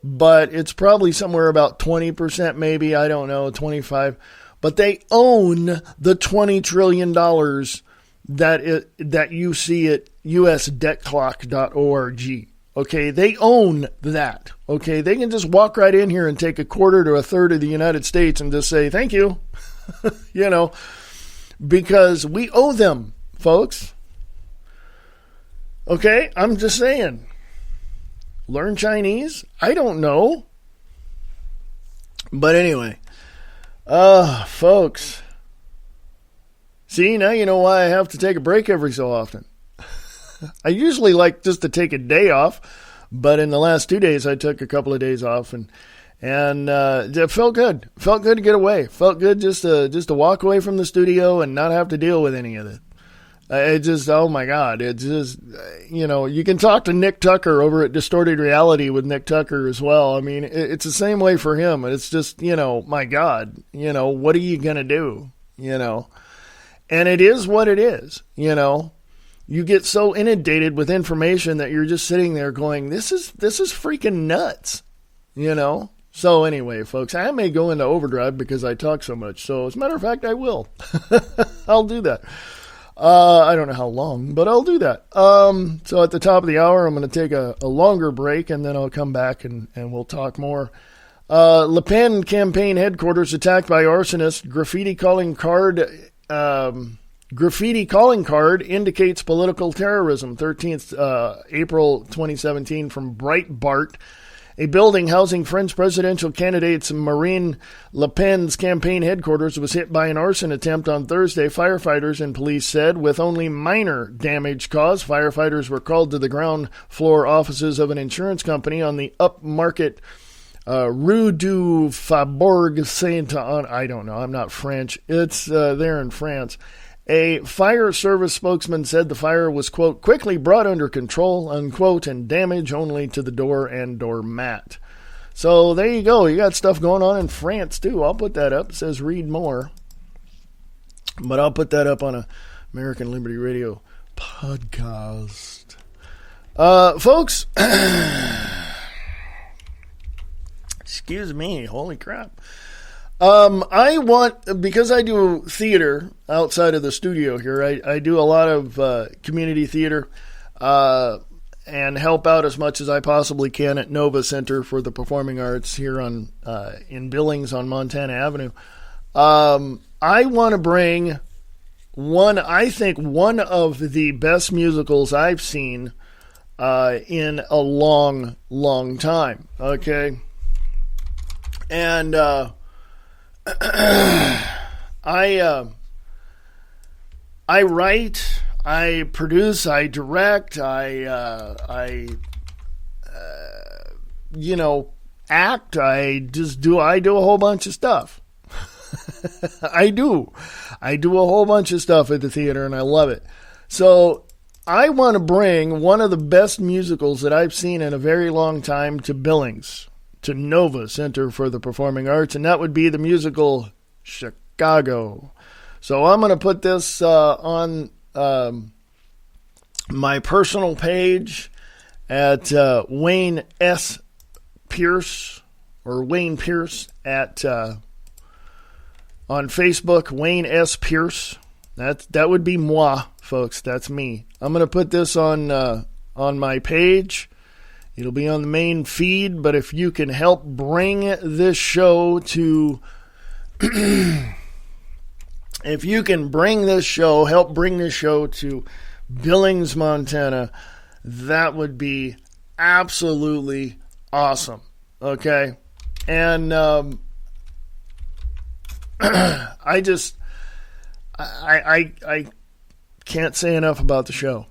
but it's probably somewhere about 20%, maybe, I don't know, 25. But they own the $20 trillion that you see at usdebtclock.org. Okay, they own that. Okay, they can just walk right in here and take a quarter to a third of the United States and just say, thank you, because we owe them, folks. Okay, I'm just saying. Learn Chinese? I don't know. But anyway, folks. See, now you know why I have to take a break every so often. I usually like just to take a day off, but in the last 2 days I took a couple of days off, and it felt good. Felt good to get away. Felt good just to walk away from the studio and not have to deal with any of it. It just, oh my God, it's just, you can talk to Nick Tucker over at Distorted Reality with Nick Tucker as well. I mean, it's the same way for him. It's just, my God, what are you going to do, And it is what it is, You get so inundated with information that you're just sitting there going, this is freaking nuts, So anyway, folks, I may go into overdrive because I talk so much. So as a matter of fact, I will. I'll do that. I don't know how long, but I'll do that. So at the top of the hour, I'm going to take a longer break, and then I'll come back and we'll talk more. Le Pen campaign headquarters attacked by arsonist. Graffiti calling card indicates political terrorism. 13th April 2017 from Breitbart. A building housing French presidential candidates Marine Le Pen's campaign headquarters was hit by an arson attempt on Thursday, firefighters and police said, with only minor damage caused. Firefighters were called to the ground floor offices of an insurance company on the upmarket Rue du Faubourg Saint-Anne. I don't know. I'm not French. It's there in France. A fire service spokesman said the fire was, quote, quickly brought under control, unquote, and damage only to the door and doormat. So there you go. You got stuff going on in France, too. I'll put that up. It says read more. But I'll put that up on a American Liberty Radio podcast. Folks, excuse me. Holy crap. Because I do theater outside of the studio here, I do a lot of community theater and help out as much as I possibly can at Nova Center for the Performing Arts here in Billings on Montana Avenue. I want to bring one of the best musicals I've seen in a long, long time. Okay. And I write, I produce, I direct, I act. I do a whole bunch of stuff. I do a whole bunch of stuff at the theater, and I love it. So I want to bring one of the best musicals that I've seen in a very long time to Billings, to Nova Center for the Performing Arts, and that would be the musical Chicago. So I'm going to put this on my personal page at Wayne S. Pierce, or Wayne Pierce at on Facebook, Wayne S. Pierce. That would be moi, folks. That's me. I'm going to put this on my page. It'll be on the main feed, but if you can help bring this show to help bring this show to Billings, Montana, that would be absolutely awesome. Okay? And I can't say enough about the show.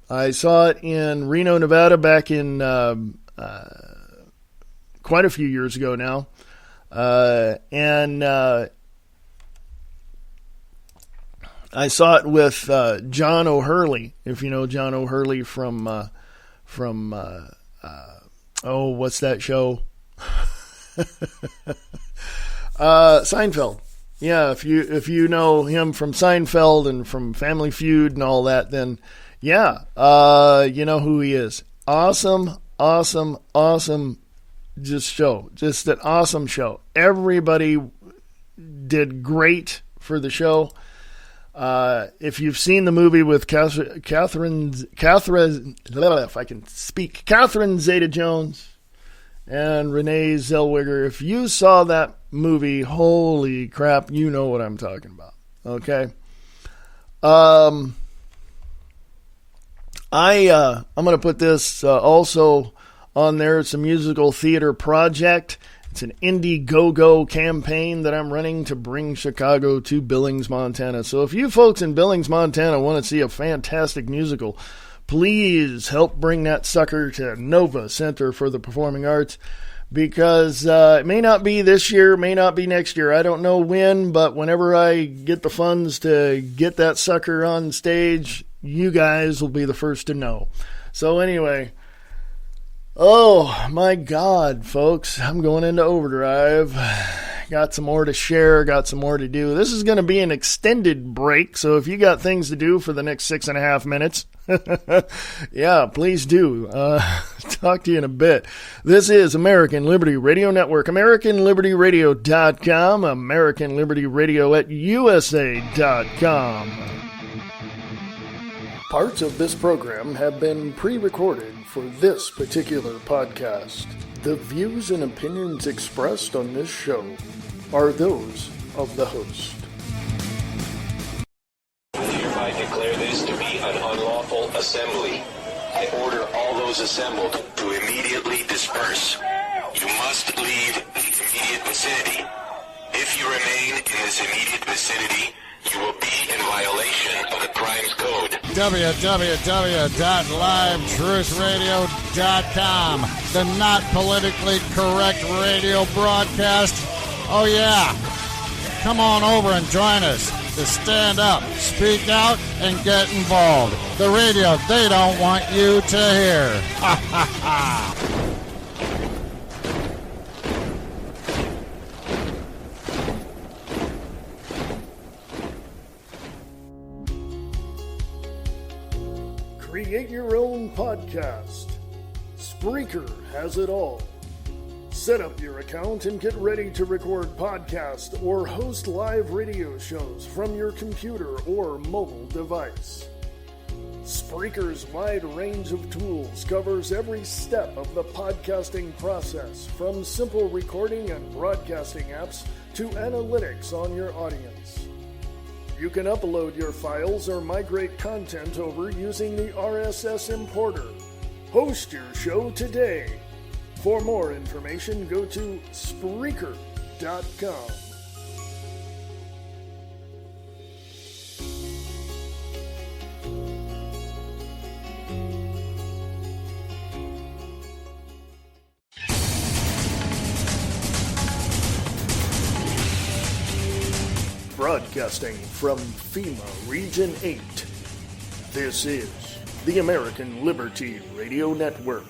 I saw it in Reno, Nevada back in quite a few years ago now. And I saw it with John O'Hurley, if you know John O'Hurley from what's that show? Seinfeld. Yeah, if you know him from Seinfeld and from Family Feud and all that, then yeah, you know who he is. Awesome just an awesome show. Everybody did great for the show. If you've seen the movie with Catherine Zeta-Jones and Renee Zellweger, if you saw that movie, holy crap, you know what I'm talking about. Okay. I'm going to put this also on there. It's a musical theater project. It's an Indiegogo campaign that I'm running to bring Chicago to Billings, Montana. So if you folks in Billings, Montana want to see a fantastic musical, please help bring that sucker to Nova Center for the Performing Arts, because it may not be this year, may not be next year. I don't know when, but whenever I get the funds to get that sucker on stage, you guys will be the first to know. So anyway, oh my God, folks, I'm going into overdrive. Got some more to share, got some more to do. This is going to be an extended break, so if you got things to do for the next 6.5 minutes, yeah, please do. Talk to you in a bit. This is American Liberty Radio Network, AmericanLibertyRadio.com, American Liberty Radio at USA.com. Parts of this program have been pre-recorded for this particular podcast. The views and opinions expressed on this show are those of the host. I hereby declare this to be an unlawful assembly. I order all those assembled to immediately disperse. You must leave the immediate vicinity. If you remain in this immediate vicinity, you will be in violation of the Crimes Code. www.livetruthradio.com, the not politically correct radio broadcast. Oh yeah, come on over and join us to stand up, speak out, and get involved. The radio they don't want you to hear. Ha ha ha. Create your own podcast. Spreaker has it all. Set up your account and get ready to record podcast or host live radio shows from your computer or mobile device. Spreaker's wide range of tools covers every step of the podcasting process, from simple recording and broadcasting apps to analytics on your audience. You can upload your files or migrate content over using the RSS importer. Host your show today. For more information, go to Spreaker.com. Broadcasting from FEMA Region 8, this is the American Liberty Radio Network,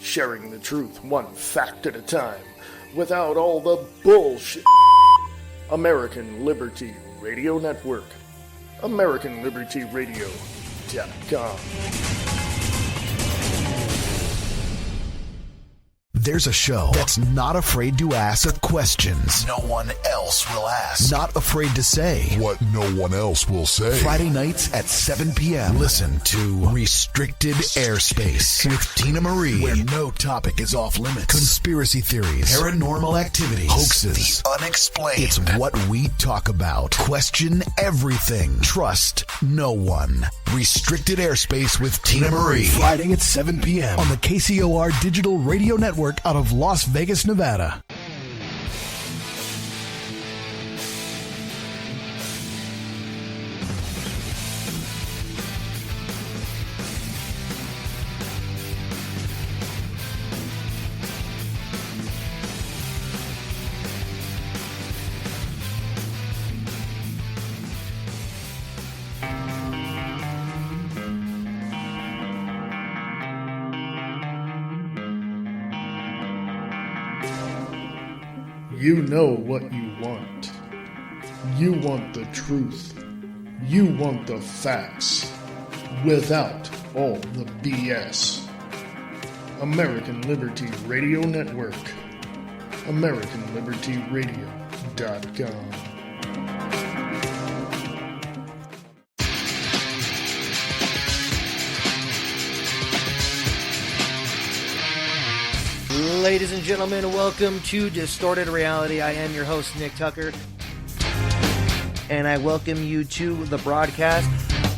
sharing the truth one fact at a time, without all the bullshit. American Liberty Radio Network, AmericanLibertyRadio.com. There's a show that's not afraid to ask questions no one else will ask. Not afraid to say what no one else will say. Friday nights at 7 p.m. Listen to Restricted Airspace with Tina Marie, where no topic is off limits. Conspiracy theories, paranormal activities, hoaxes, the unexplained. It's what we talk about. Question everything. Trust no one. Restricted Airspace with Tina Marie. Friday at 7 p.m. on the KCOR Digital Radio Network out of Las Vegas, Nevada. You know what you want. You want the truth. You want the facts, without all the BS. American Liberty Radio Network, AmericanLibertyRadio.com. Ladies and gentlemen, welcome to Distorted Reality. I am your host, Nick Tucker, and I welcome you to the broadcast.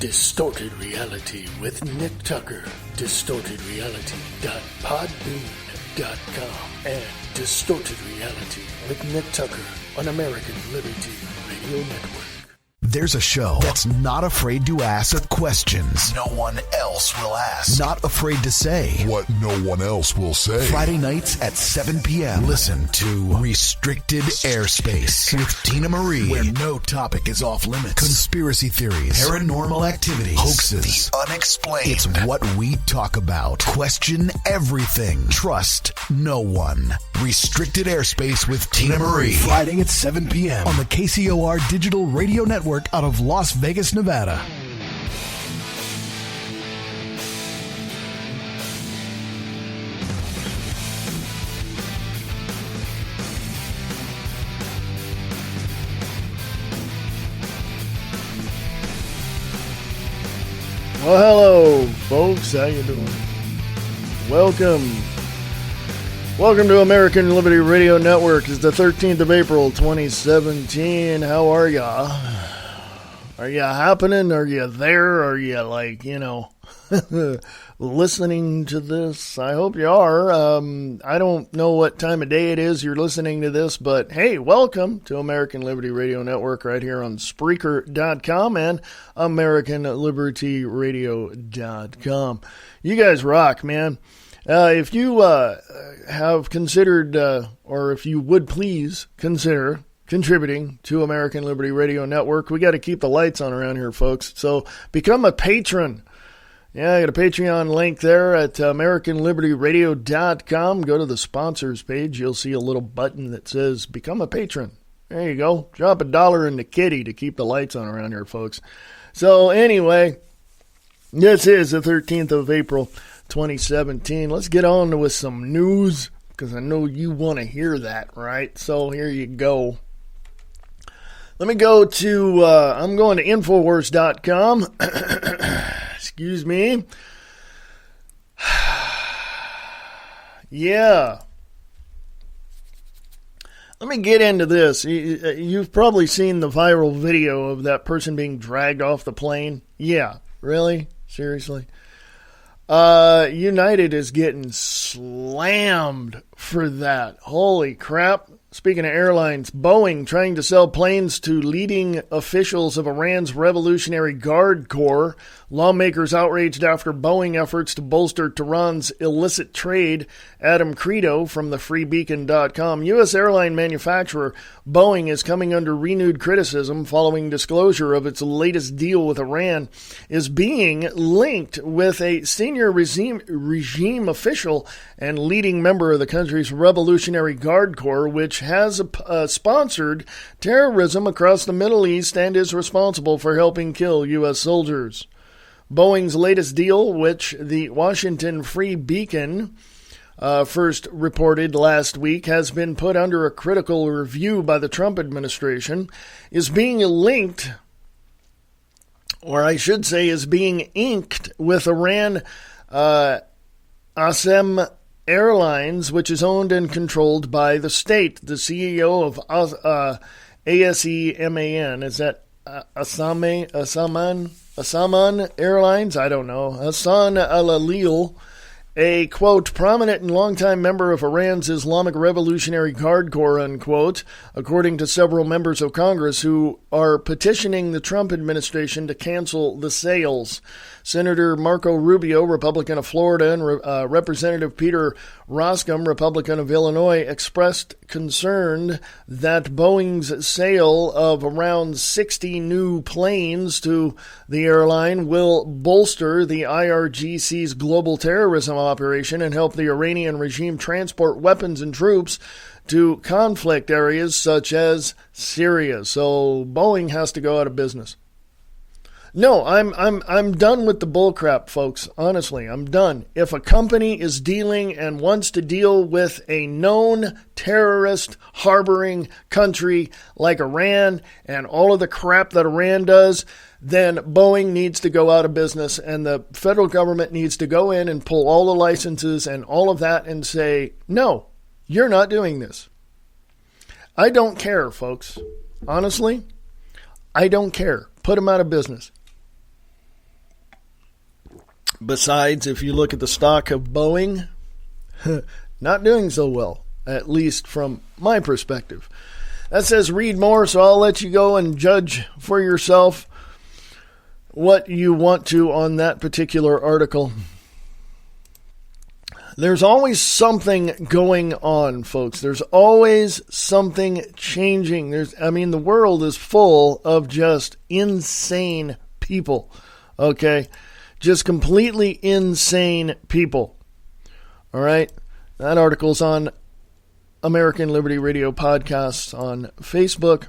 Distorted Reality with Nick Tucker. DistortedReality.podbean.com and Distorted Reality with Nick Tucker on American Liberty Radio Network. There's a show that's not afraid to ask questions no one else will ask. Not afraid to say what no one else will say. Friday nights at 7 p.m. Listen to Restricted Airspace with Tina Marie, where no topic is off limits. Conspiracy theories, paranormal activities, hoaxes, the unexplained. It's what we talk about. Question everything. Trust no one. Restricted Airspace with Tina Marie. Friday at 7 p.m. on the KCOR Digital Radio Network out of Las Vegas, Nevada. Well, hello, folks. How you doing? Welcome Welcome to American Liberty Radio Network. It's the 13th of April, 2017. How are ya? Are ya happening? Are you there? Are you listening to this? I hope you are. I don't know what time of day it is you're listening to this, but hey, welcome to American Liberty Radio Network right here on Spreaker.com and AmericanLibertyRadio.com. You guys rock, man. If you have considered, or if you would please consider contributing to American Liberty Radio Network, we got to keep the lights on around here, folks. So become a patron. Yeah, I got a Patreon link there at AmericanLibertyRadio.com. Go to the sponsors page. You'll see a little button that says Become a Patron. There you go. Drop $1 in the kitty to keep the lights on around here, folks. So anyway, this is the 13th of April, 2017. Let's get on with some news, because I know you want to hear that, right? So here you go. Let me go to, I'm going to Infowars.com. Excuse me. Yeah. Let me get into this. You've probably seen the viral video of that person being dragged off the plane. Yeah. Really? Seriously? United is getting slammed for that. Holy crap. Speaking of airlines, Boeing trying to sell planes to leading officials of Iran's Revolutionary Guard Corps. Lawmakers outraged after Boeing efforts to bolster Tehran's illicit trade. Adam Credo from the freebeacon.com. U.S. airline manufacturer Boeing is coming under renewed criticism following disclosure of its latest deal with Iran is being linked with a senior regime official and leading member of the country's Revolutionary Guard Corps, which has sponsored terrorism across the Middle East and is responsible for helping kill U.S. soldiers. Boeing's latest deal, which the Washington Free Beacon first reported last week, has been put under a critical review by the Trump administration, is being linked, or I should say is being inked with Iran ASEM Airlines, which is owned and controlled by the state. The CEO of ASEMAN, is that Asaman Airlines? I don't know. Hassan Al-Alil, a, quote, prominent and longtime member of Iran's Islamic Revolutionary Guard Corps, unquote, according to several members of Congress who are petitioning the Trump administration to cancel the sales. Senator Marco Rubio, Republican of Florida, and Representative Peter Roskam, Republican of Illinois, expressed concern that Boeing's sale of around 60 new planes to the airline will bolster the IRGC's global terrorism operation and help the Iranian regime transport weapons and troops to conflict areas such as Syria. So Boeing has to go out of business. No, I'm done with the bullcrap, folks. Honestly, I'm done. If a company is dealing and wants to deal with a known terrorist harboring country like Iran and all of the crap that Iran does, then Boeing needs to go out of business, and the federal government needs to go in and pull all the licenses and all of that and say, no, you're not doing this. I don't care, folks. Honestly, I don't care. Put them out of business. Besides, if you look at the stock of Boeing, not doing so well, at least from my perspective. That says read more, so I'll let you go and judge for yourself what you want to on that particular article. There's always something going on, folks. There's always something changing. The world is full of just insane people, okay? Just completely insane people. All right? That article's on American Liberty Radio Podcasts on Facebook.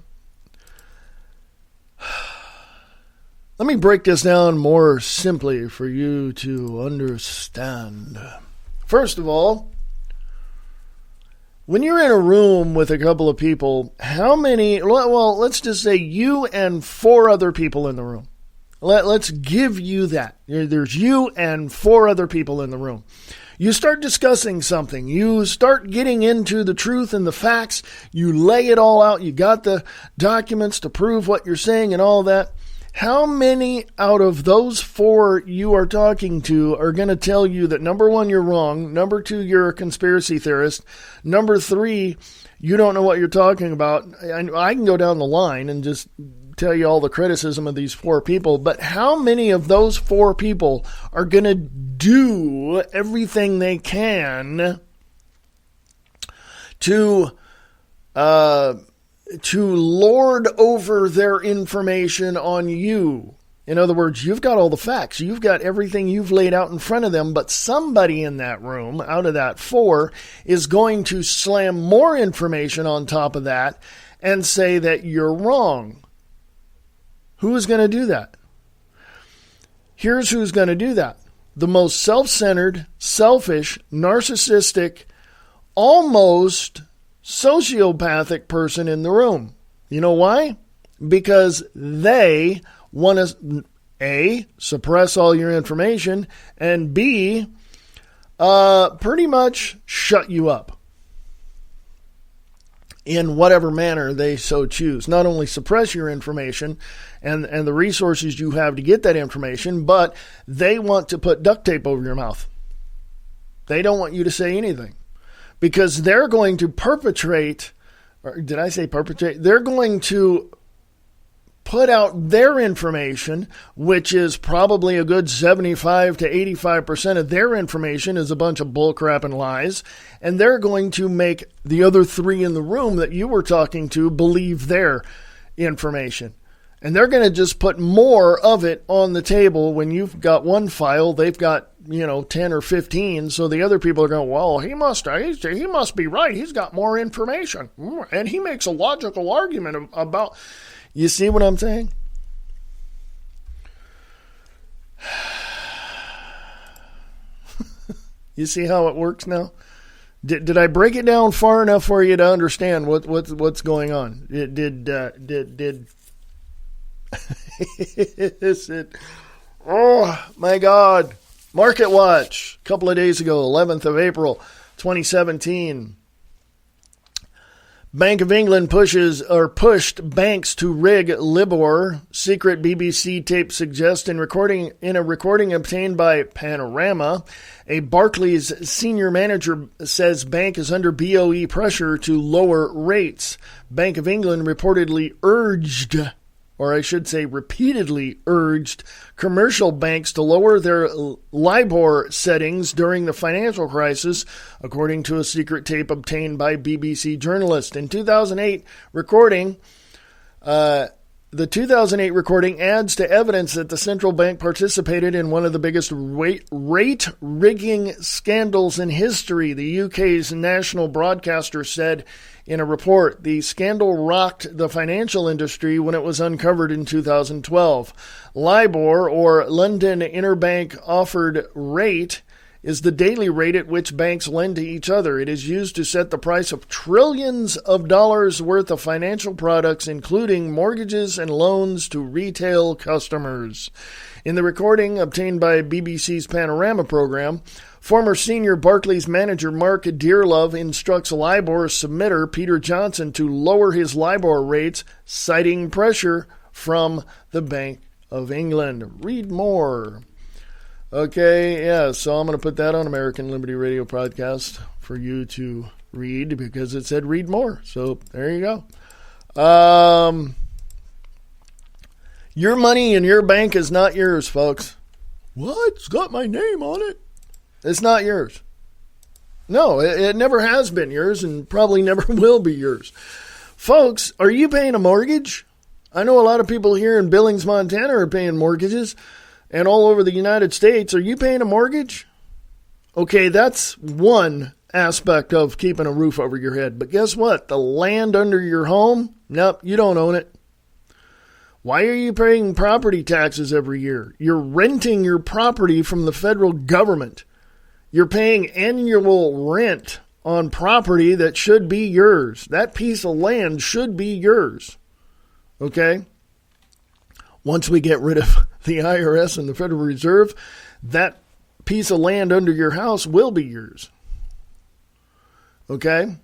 Let me break this down more simply for you to understand. First of all, when you're in a room with a couple of people, how many, well, let's just say you and 4 other people in the room. Let's give you that. There's you and 4 other people in the room. You start discussing something. You start getting into the truth and the facts. You lay it all out. You got the documents to prove what you're saying and all that. How many out of those 4 you are talking to are going to tell you that, number 1, you're wrong, number 2, you're a conspiracy theorist, number 3, you don't know what you're talking about? I can go down the line and just tell you all the criticism of these 4 people, but how many of those 4 people are going to do everything they can to lord over their information on you? In other words, you've got all the facts. You've got everything you've laid out in front of them, but somebody in that room, out of that 4, is going to slam more information on top of that and say that you're wrong. Who is going to do that? Here's who's going to do that. The most self-centered, selfish, narcissistic, almost sociopathic person in the room. You know why? Because they want to, A, suppress all your information, and B, pretty much shut you up in whatever manner they so choose. Not only suppress your information and the resources you have to get that information, but they want to put duct tape over your mouth. They don't want you to say anything because they're going to perpetrate, or did I say perpetrate? They're going to put out their information, which is probably a good 75 to 85% of their information is a bunch of bullcrap and lies. And they're going to make the other 3 in the room that you were talking to believe their information. And they're going to just put more of it on the table. When you've got one file, they've got, 10 or 15. So the other people are going, well, he must be right. He's got more information. And he makes a logical argument about... You see what I'm saying? You see how it works now? Did I break it down far enough for you to understand what's going on? Is it? Oh my God! Market Watch, a couple of days ago, 11th of April, 2017. Bank of England pushed banks to rig Libor. Secret BBC tape suggests in a recording obtained by Panorama, a Barclays senior manager says bank is under BOE pressure to lower rates. Bank of England reportedly urged, or I should say repeatedly urged, commercial banks to lower their LIBOR settings during the financial crisis, according to a secret tape obtained by BBC journalists. In 2008 recording, the 2008 recording adds to evidence that the central bank participated in one of the biggest rate rigging scandals in history, the UK's national broadcaster said in a report. The scandal rocked the financial industry when it was uncovered in 2012. LIBOR, or London Interbank Offered Rate, is the daily rate at which banks lend to each other. It is used to set the price of trillions of dollars worth of financial products, including mortgages and loans to retail customers. In the recording obtained by BBC's Panorama program, former senior Barclays manager Mark Dearlove instructs LIBOR submitter Peter Johnson to lower his LIBOR rates, citing pressure from the Bank of England. Read more. Okay, yeah, so I'm going to put that on American Liberty Radio podcast for you to read because it said read more. So there you go. Your money in your bank is not yours, folks. What? It's got my name on it. It's not yours. No, it never has been yours and probably never will be yours. Folks, are you paying a mortgage? I know a lot of people here in Billings, Montana are paying mortgages. And all over the United States, are you paying a mortgage? Okay, that's one aspect of keeping a roof over your head. But guess what? The land under your home? Nope, you don't own it. Why are you paying property taxes every year? You're renting your property from the federal government. You're paying annual rent on property that should be yours. That piece of land should be yours. Okay? Once we get rid of the IRS and the Federal Reserve, that piece of land under your house will be yours. Okay?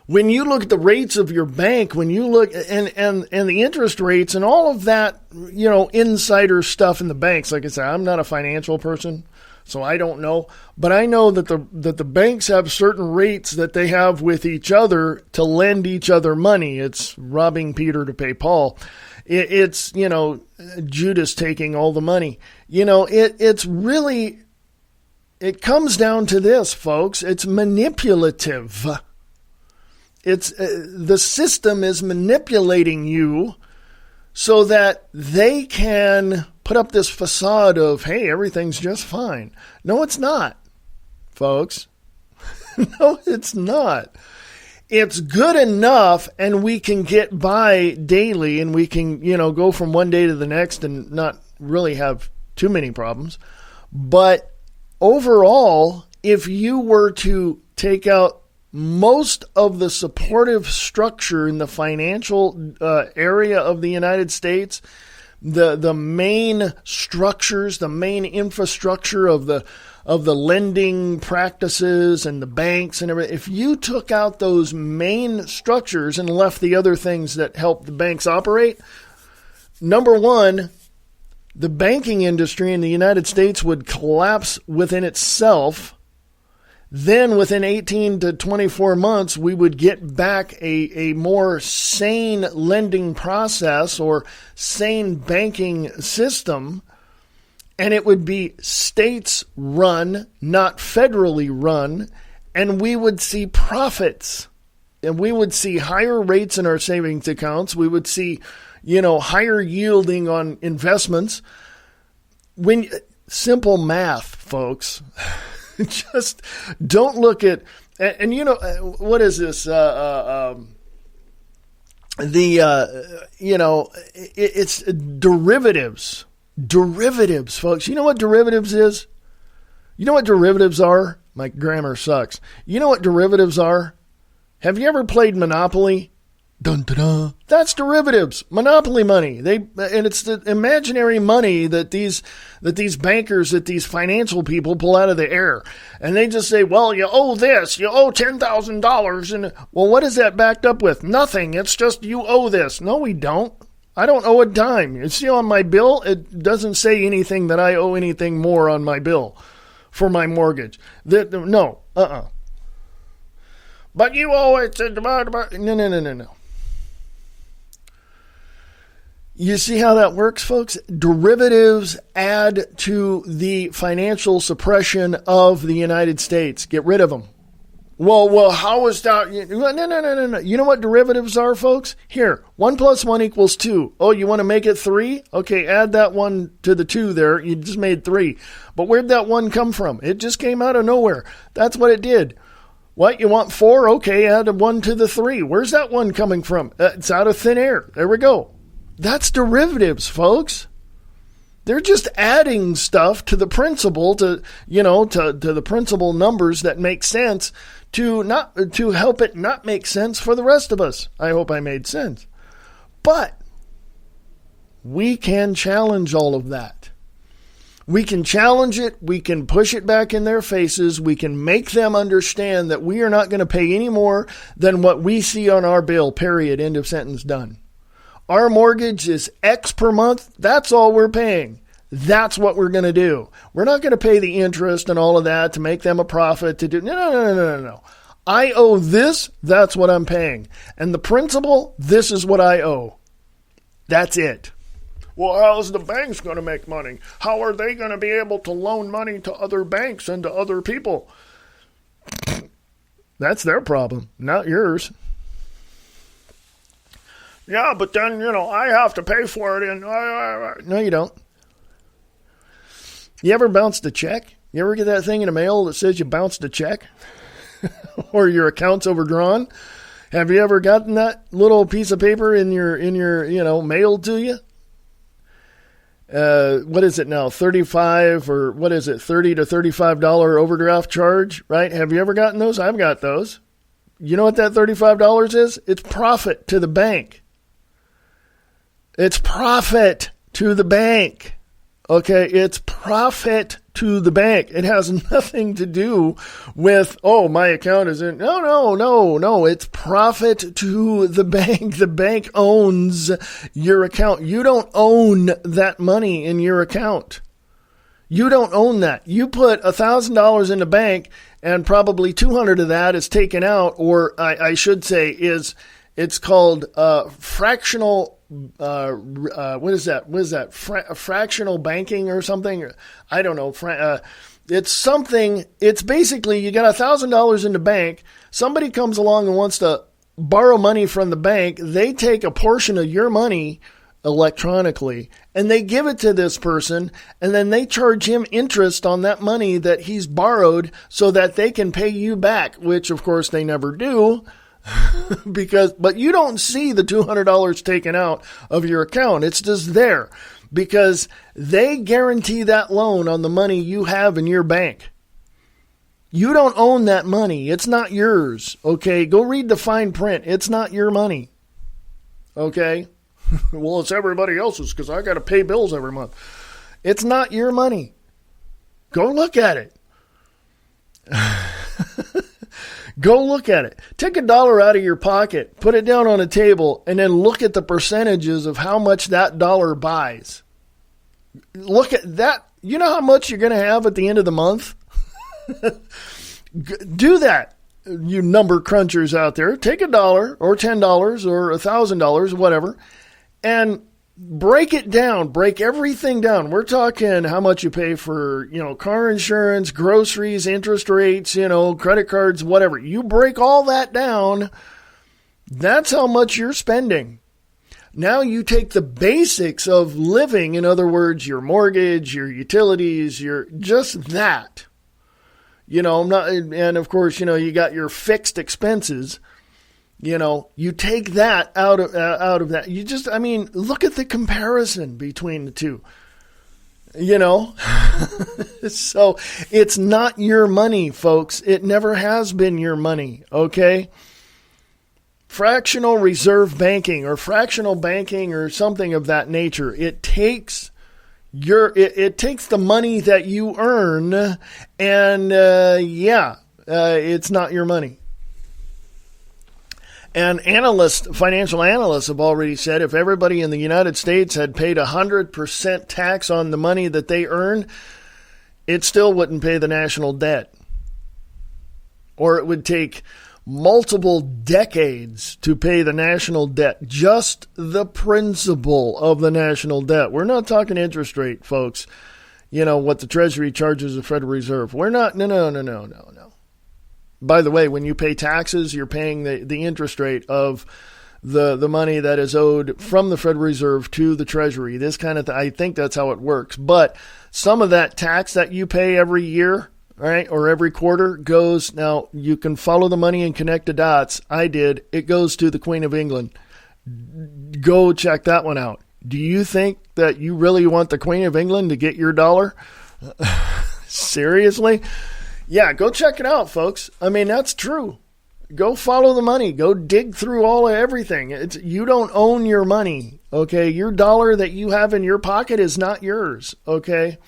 When you look at the rates of your bank, when you look and the interest rates and all of that, insider stuff in the banks, like I said, I'm not a financial person, so I don't know, but I know that the banks have certain rates that they have with each other to lend each other money. It's robbing Peter to pay Paul. It's Judas taking all the money. It's really, it comes down to this, folks. It's manipulative. It's the system is manipulating you so that they can put up this facade of, hey, everything's just fine. No, it's not, folks. No, it's not. It's good enough, and we can get by daily, and we can, go from one day to the next and not really have too many problems. But overall, if you were to take out most of the supportive structure in the financial area of the United States, the main structures, the main infrastructure of the lending practices and the banks and everything, if you took out those main structures and left the other things that help the banks operate, number one, the banking industry in the United States would collapse within itself. Then within 18 to 24 months, we would get back a more sane lending process or sane banking system, and it would be states run, not federally run, and we would see profits. And we would see higher rates in our savings accounts. We would see, higher yielding on investments. Simple math, folks. Just don't look at, and what is this? It's derivatives. Derivatives, folks. You know what derivatives is? You know what derivatives are? My grammar sucks. You know what derivatives are? Have you ever played Monopoly? Dun, dun, dun. That's derivatives, monopoly money. And it's the imaginary money that these bankers, that these financial people pull out of the air, and they just say, "Well, you owe this, you owe $10,000," and well, what is that backed up with? Nothing. It's just you owe this. No, we don't. I don't owe a dime. You see on my bill, it doesn't say anything that I owe anything more on my bill for my mortgage. No. But you owe it to no. You see how that works, folks? Derivatives add to the financial suppression of the United States. Get rid of them. Well, how is that? No. You know what derivatives are, folks? Here, 1 + 1 = 2. Oh, you want to make it 3? Okay, add that 1 to the 2 there. You just made 3. But where'd that 1 come from? It just came out of nowhere. That's what it did. What, you want 4? Okay, add a 1 to the 3. Where's that 1 coming from? It's out of thin air. There we go. That's derivatives, folks. They're just adding stuff to the principal, to the principal numbers that make sense to help it not make sense for the rest of us. I hope I made sense. But we can challenge all of that. We can challenge it. We can push it back in their faces. We can make them understand that we are not going to pay any more than what we see on our bill, period, end of sentence, done. Our mortgage is X per month. That's all we're paying. That's what we're going to do. We're not going to pay the interest and all of that to make them a profit to do. No. I owe this. That's what I'm paying. And the principal, this is what I owe. That's it. Well, how's the banks going to make money? How are they going to be able to loan money to other banks and to other people? That's their problem, not yours. Yeah, but then, I have to pay for it. No, you don't. You ever bounced a check? You ever get that thing in the mail that says you bounced a check? Or your account's overdrawn? Have you ever gotten that little piece of paper in your mailed to you? What is it now? $30 to $35 overdraft charge, right? Have you ever gotten those? I've got those. You know what that $35 is? It's profit to the bank. It's profit to the bank. Okay, it's profit to the bank. It has nothing to do with, oh, my account is in. No. It's profit to the bank. The bank owns your account. You don't own that money in your account. You don't own that. You put $1,000 in the bank and probably 200 of that is taken out, or I should say it's called fractional. What is that? Fractional banking or something? I don't know. It's something. It's basically you got $1,000 in the bank. Somebody comes along and wants to borrow money from the bank. They take a portion of your money electronically and they give it to this person, and then they charge him interest on that money that he's borrowed so that they can pay you back, which of course they never do. But you don't see the $200 taken out of your account. It's just there because they guarantee that loan on the money you have in your bank. You don't own that money. It's not yours. Okay. Go read the fine print. It's not your money. Okay. Well, it's everybody else's because I got to pay bills every month. It's not your money. Go look at it. Go look at it. Take $1 out of your pocket, put it down on a table, and then look at the percentages of how much that dollar buys. Look at that. You know how much you're going to have at the end of the month? Do that, you number crunchers out there. Take $1 or $10 or $1,000, whatever, and break it down. Break everything down. We're talking how much you pay for, car insurance, groceries, interest rates, credit cards, whatever. You break all that down. That's how much you're spending. Now you take the basics of living. In other words, your mortgage, your utilities, your just that. And of course, you got your fixed expenses. You take that out of that. Look at the comparison between the two. So it's not your money, folks. It never has been your money. Okay. Fractional reserve banking or fractional banking or something of that nature. It takes it takes the money that you earn and it's not your money. And financial analysts have already said if everybody in the United States had paid 100% tax on the money that they earn, it still wouldn't pay the national debt. Or it would take multiple decades to pay the national debt, just the principal of the national debt. We're not talking interest rate, folks. What the Treasury charges the Federal Reserve. We're not, no. By the way, when you pay taxes, you're paying the interest rate of the money that is owed from the Federal Reserve to the Treasury. This kind of I think that's how it works. But some of that tax that you pay every year, right, or every quarter goes, now you can follow the money and connect the dots. I did. It goes to the Queen of England. Go check that one out. Do you think that you really want the Queen of England to get your dollar? Seriously? Yeah, go check it out, folks. That's true. Go follow the money. Go dig through everything. You don't own your money, okay? Your dollar that you have in your pocket is not yours, okay?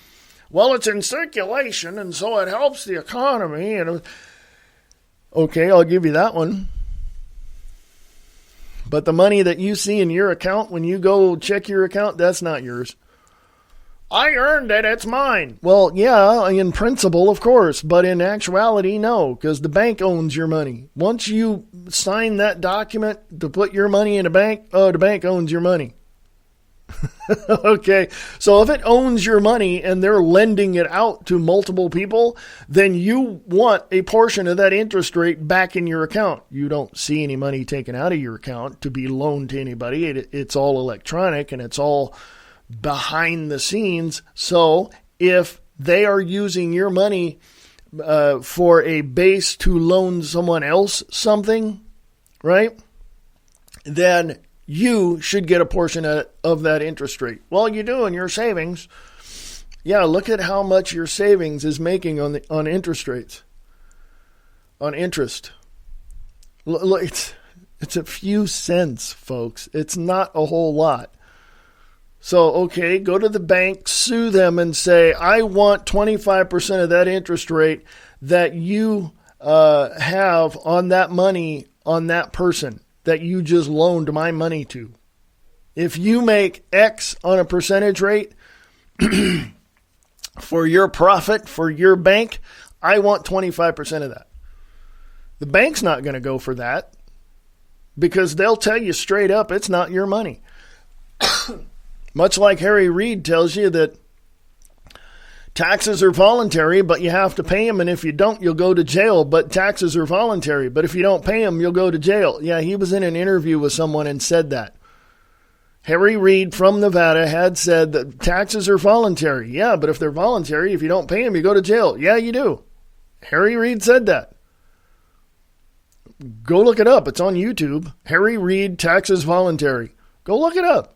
Well, it's in circulation, and so it helps the economy. Okay, I'll give you that one. But the money that you see in your account when you go check your account, that's not yours. I earned it, it's mine. Well, yeah, in principle, of course, but in actuality, no, because the bank owns your money. Once you sign that document to put your money in a bank, the bank owns your money. Okay, so if it owns your money and they're lending it out to multiple people, then you want a portion of that interest rate back in your account. You don't see any money taken out of your account to be loaned to anybody. It's all electronic and it's all behind the scenes. So if they are using your money for a base to loan someone else something, right, then you should get a portion of that interest rate. Well, you do in your savings. Yeah, look at how much your savings is making on interest rates. On interest. Look, it's a few cents, folks. It's not a whole lot. So, okay, go to the bank, sue them, and say, I want 25% of that interest rate that you have on that money on that person that you just loaned my money to. If you make X on a percentage rate for your profit, for your bank, I want 25% of that. The bank's not going to go for that because they'll tell you straight up it's not your money. Much like Harry Reid tells you that taxes are voluntary, but you have to pay them, and if you don't, you'll go to jail. But taxes are voluntary, but if you don't pay them, you'll go to jail. Yeah, he was in an interview with someone and said that. Harry Reid from Nevada had said that taxes are voluntary. Yeah, but if they're voluntary, if you don't pay them, you go to jail. Yeah, you do. Harry Reid said that. Go look it up. It's on YouTube. Harry Reid, taxes voluntary. Go look it up.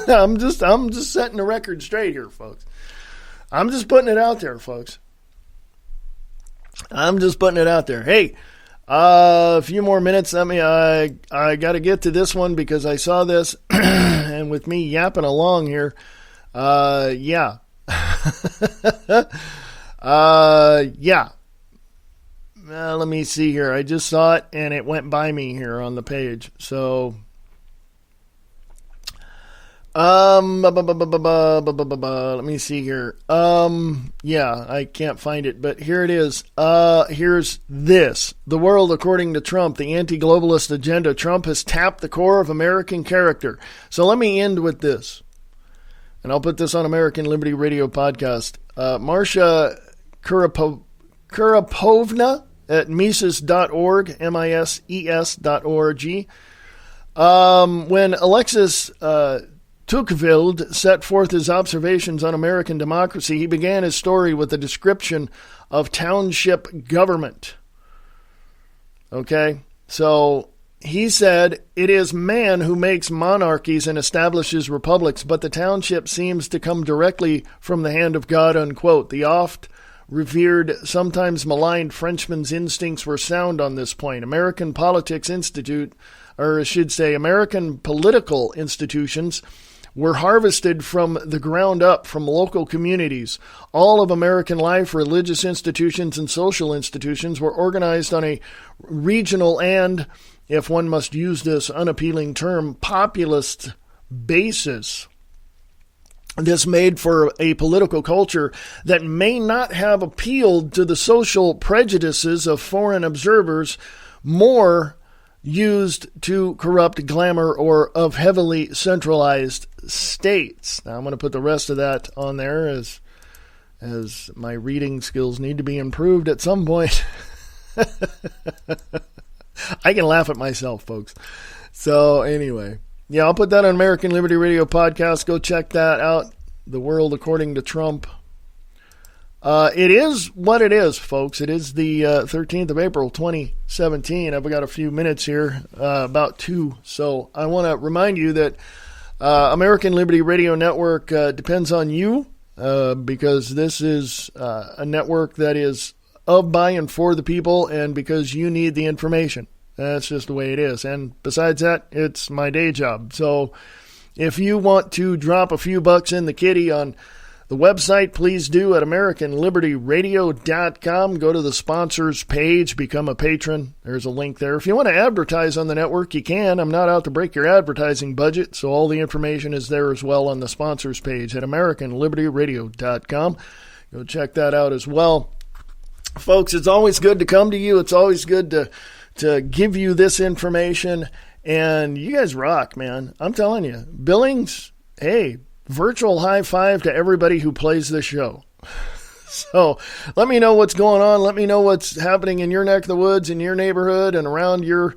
I'm just setting the record straight here, folks. I'm just putting it out there, folks. I'm just putting it out there. Hey, a few more minutes. I got to get to this one because I saw this, and with me yapping along here, yeah. Yeah. Let me see here. I just saw it, and it went by me here on the page. So, let me see here. Yeah, I can't find it, but here it is. Here's this. The world according to Trump, the anti-globalist agenda. Trump has tapped the core of American character. So let me end with this. And I'll put this on American Liberty Radio podcast. Marsha Kurapovna at Mises.org, Mises.org. When Alexis Tocqueville set forth his observations on American democracy, he began his story with a description of township government. Okay? So he said, it is man who makes monarchies and establishes republics, but the township seems to come directly from the hand of God, unquote. The oft-revered, sometimes maligned Frenchman's instincts were sound on this point. American political institutions were harvested from the ground up from local communities. All of American life, religious institutions and social institutions, were organized on a regional and, if one must use this unappealing term, populist basis. This made for a political culture that may not have appealed to the social prejudices of foreign observers, more used to corrupt glamour or of heavily centralized states. Now I'm going to put the rest of that on there as my reading skills need to be improved at some point. I can laugh at myself, folks. So anyway, yeah, I'll put that on American Liberty Radio podcast. Go check that out. The world according to Trump. It is what it is, folks. It is the 13th of April, 2017. I've got a few minutes here, about 2. So I want to remind you that American Liberty Radio Network depends on you because this is a network that is of, by, and for the people, and because you need the information. That's just the way it is. And besides that, it's my day job. So if you want to drop a few bucks in the kitty on the website, please do at AmericanLibertyRadio.com. Go to the sponsors page, become a patron. There's a link there. If you want to advertise on the network, you can. I'm not out to break your advertising budget, so all the information is there as well on the sponsors page at AmericanLibertyRadio.com. Go check that out as well. Folks, it's always good to come to you. It's always good to give you this information. And you guys rock, man. I'm telling you. Billings, hey, virtual high five to everybody who plays this show. So let me know what's going on. Let me know what's happening in your neck of the woods, in your neighborhood, and around your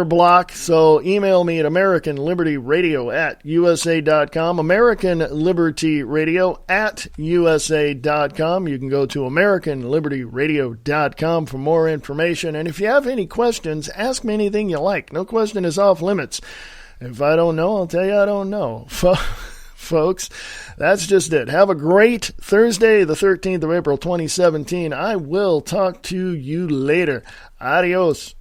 block. So email me at AmericanLibertyRadio@USA.com. AmericanLibertyRadio@USA.com. You can go to AmericanLibertyRadio.com for more information. And if you have any questions, ask me anything you like. No question is off limits. If I don't know, I'll tell you I don't know. Folks, that's just it. Have a great Thursday, the 13th of April, 2017. I will talk to you later. Adios.